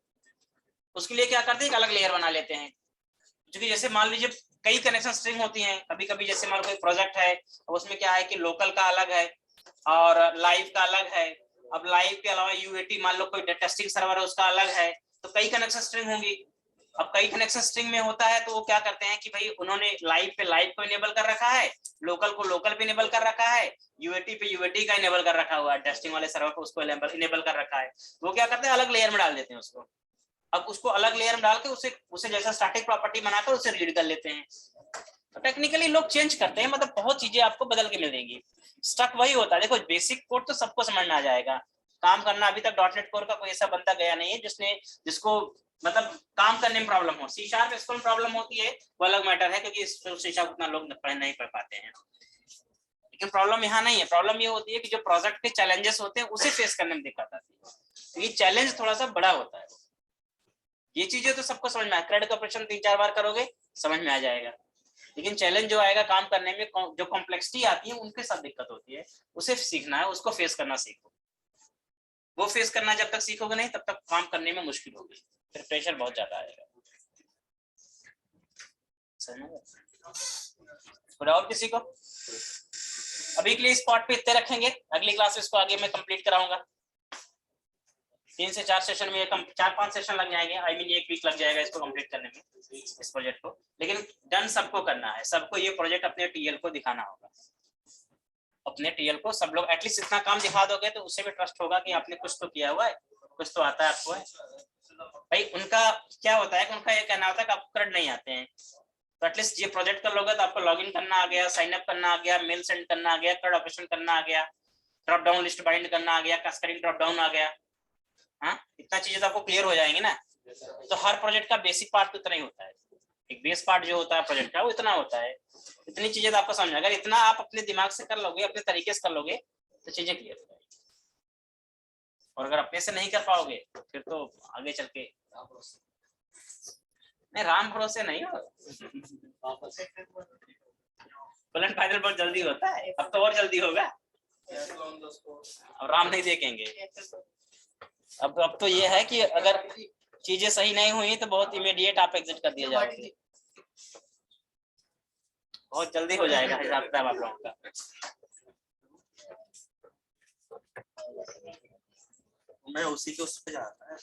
उसके लिए क्या करते हैं, एक अलग लेयर बना लेते हैं, क्योंकि जैसे मान लीजिए कई कनेक्शन स्ट्रिंग होती हैं, कभी कभी जैसे मान लो कोई प्रोजेक्ट है, अब उसमें क्या है कि लोकल का अलग है और लाइव का अलग है। अब लाइव के अलावा यूएटी मान लो कोई टेस्टिंग सर्वर है उसका अलग है, तो कई कनेक्शन स्ट्रिंग होंगी। अब कई कनेक्शन स्ट्रिंग में होता है तो वो क्या करते हैं कि भाई उन्होंने लाइव पे लाइव को इनेबल कर रखा है, लोकल को लोकल पे इनेबल कर रखा है, यूएटी पे यूएटी का इनेबल कर रखा हुआ है, टेस्टिंग वाले सर्वर को उसको इनेबल कर रखा है। वो क्या करते हैं, अलग लेयर में डाल देते हैं उसको। अब उसको अलग लेयर में डाल के उसे जैसा स्टैटिक प्रॉपर्टी बनाकर उसे रीड कर लेते हैं। तो टेक्निकली लोग चेंज करते हैं, मतलब बहुत चीजें आपको बदल के मिल देंगी। स्टक वही होता है, देखो बेसिक कोड तो सबको समझ में आ जाएगा, काम करना अभी तक डॉटनेट कोर का कोई ऐसा बंदा गया नहीं है जिसको मतलब काम करने में प्रॉब्लम हो। सी शार्प इसको प्रॉब्लम होती है वो अलग मैटर है, क्योंकि सी शार्प उतना लोग नहीं पढ़ पाते हैं। लेकिन प्रॉब्लम यहाँ नहीं है, प्रॉब्लम ये होती है कि जो प्रोजेक्ट के चैलेंजेस होते हैं उसे फेस करने में दिक्कत आती है, क्योंकि चैलेंज थोड़ा सा बड़ा होता है। ये चीजें तो सबको समझ में आए, क्रेडिट ऑपरेशन 3-4 बार करोगे समझ में आ जाएगा, लेकिन चैलेंज जो आएगा काम करने में, जो कॉम्प्लेक्सिटी आती है उनके साथ दिक्कत होती है, उसे सीखना है, उसको फेस करना सीखो। वो फेस करना जब तक सीखोगे नहीं तब तक काम करने में मुश्किल होगी, फिर प्रेशर बहुत ज्यादा आएगा। और किसी को अभी के लिए स्पॉट पे इतने रखेंगे, अगली क्लास में इसको आगे मैं कंप्लीट कराऊंगा। 3 से 4 सेशन में 4-5 सेशन लग जाएंगे, आई मीन 1 वीक लग जाएगा इसको कंप्लीट करने में, इस प्रोजेक्ट को। लेकिन डन सबको करना है, सबको ये प्रोजेक्ट अपने टीएल को दिखाना होगा, अपने टीएल को सब लोग एटलीस्ट इतना काम दिखा दोगे तो उससे भी ट्रस्ट होगा कि आपने कुछ तो किया हुआ है, कुछ तो आता है आपको है। भाई उनका क्या होता है कि उनका ये कहना होता है कि आपको क्रेडिट नहीं आते हैं, तो एटलीस्ट ये प्रोजेक्ट कर लोगे तो आपको लॉगिन करना आ गया, साइन अप करना आ गया, मेल सेंड करना आ गया, क्रेडिट ऑपरेशन करना आ गया, ड्रॉप डाउन लिस्ट बाइंड करना आ गया, कैस्केडिंग ड्रॉप डाउन आ गया। हाँ, इतना चीजें तो आपको क्लियर हो जाएंगी ना। तो हर प्रोजेक्ट का बेसिक पार्ट तो इतना ही होता है, एक बेस पार्ट जो होता है प्रोजेक्ट का वो इतना होता है। इतनी चीजें तो आपको समझ, अगर इतना आप अपने दिमाग से कर लोगे, अपने तरीके से कर लोगे तो चीजें क्लियर हो जाएगी। और अगर अपने से नहीं कर पाओगे तो फिर तो आगे चल के नहीं, राम भरोसे नहीं हो। पलट फाइनल बहुत जल्दी होता है, अब तो और जल्दी होगा। अब राम नहीं देखेंगे। अब तो ये है कि अगर चीजें सही नहीं हुई तो बहुत इमीडिएट आप एग्जिट कर दिया जाओगे, बहुत जल्दी हो जाएगा हिसाब किताब आप लोगों का। मैं उसी के उस पे जाता है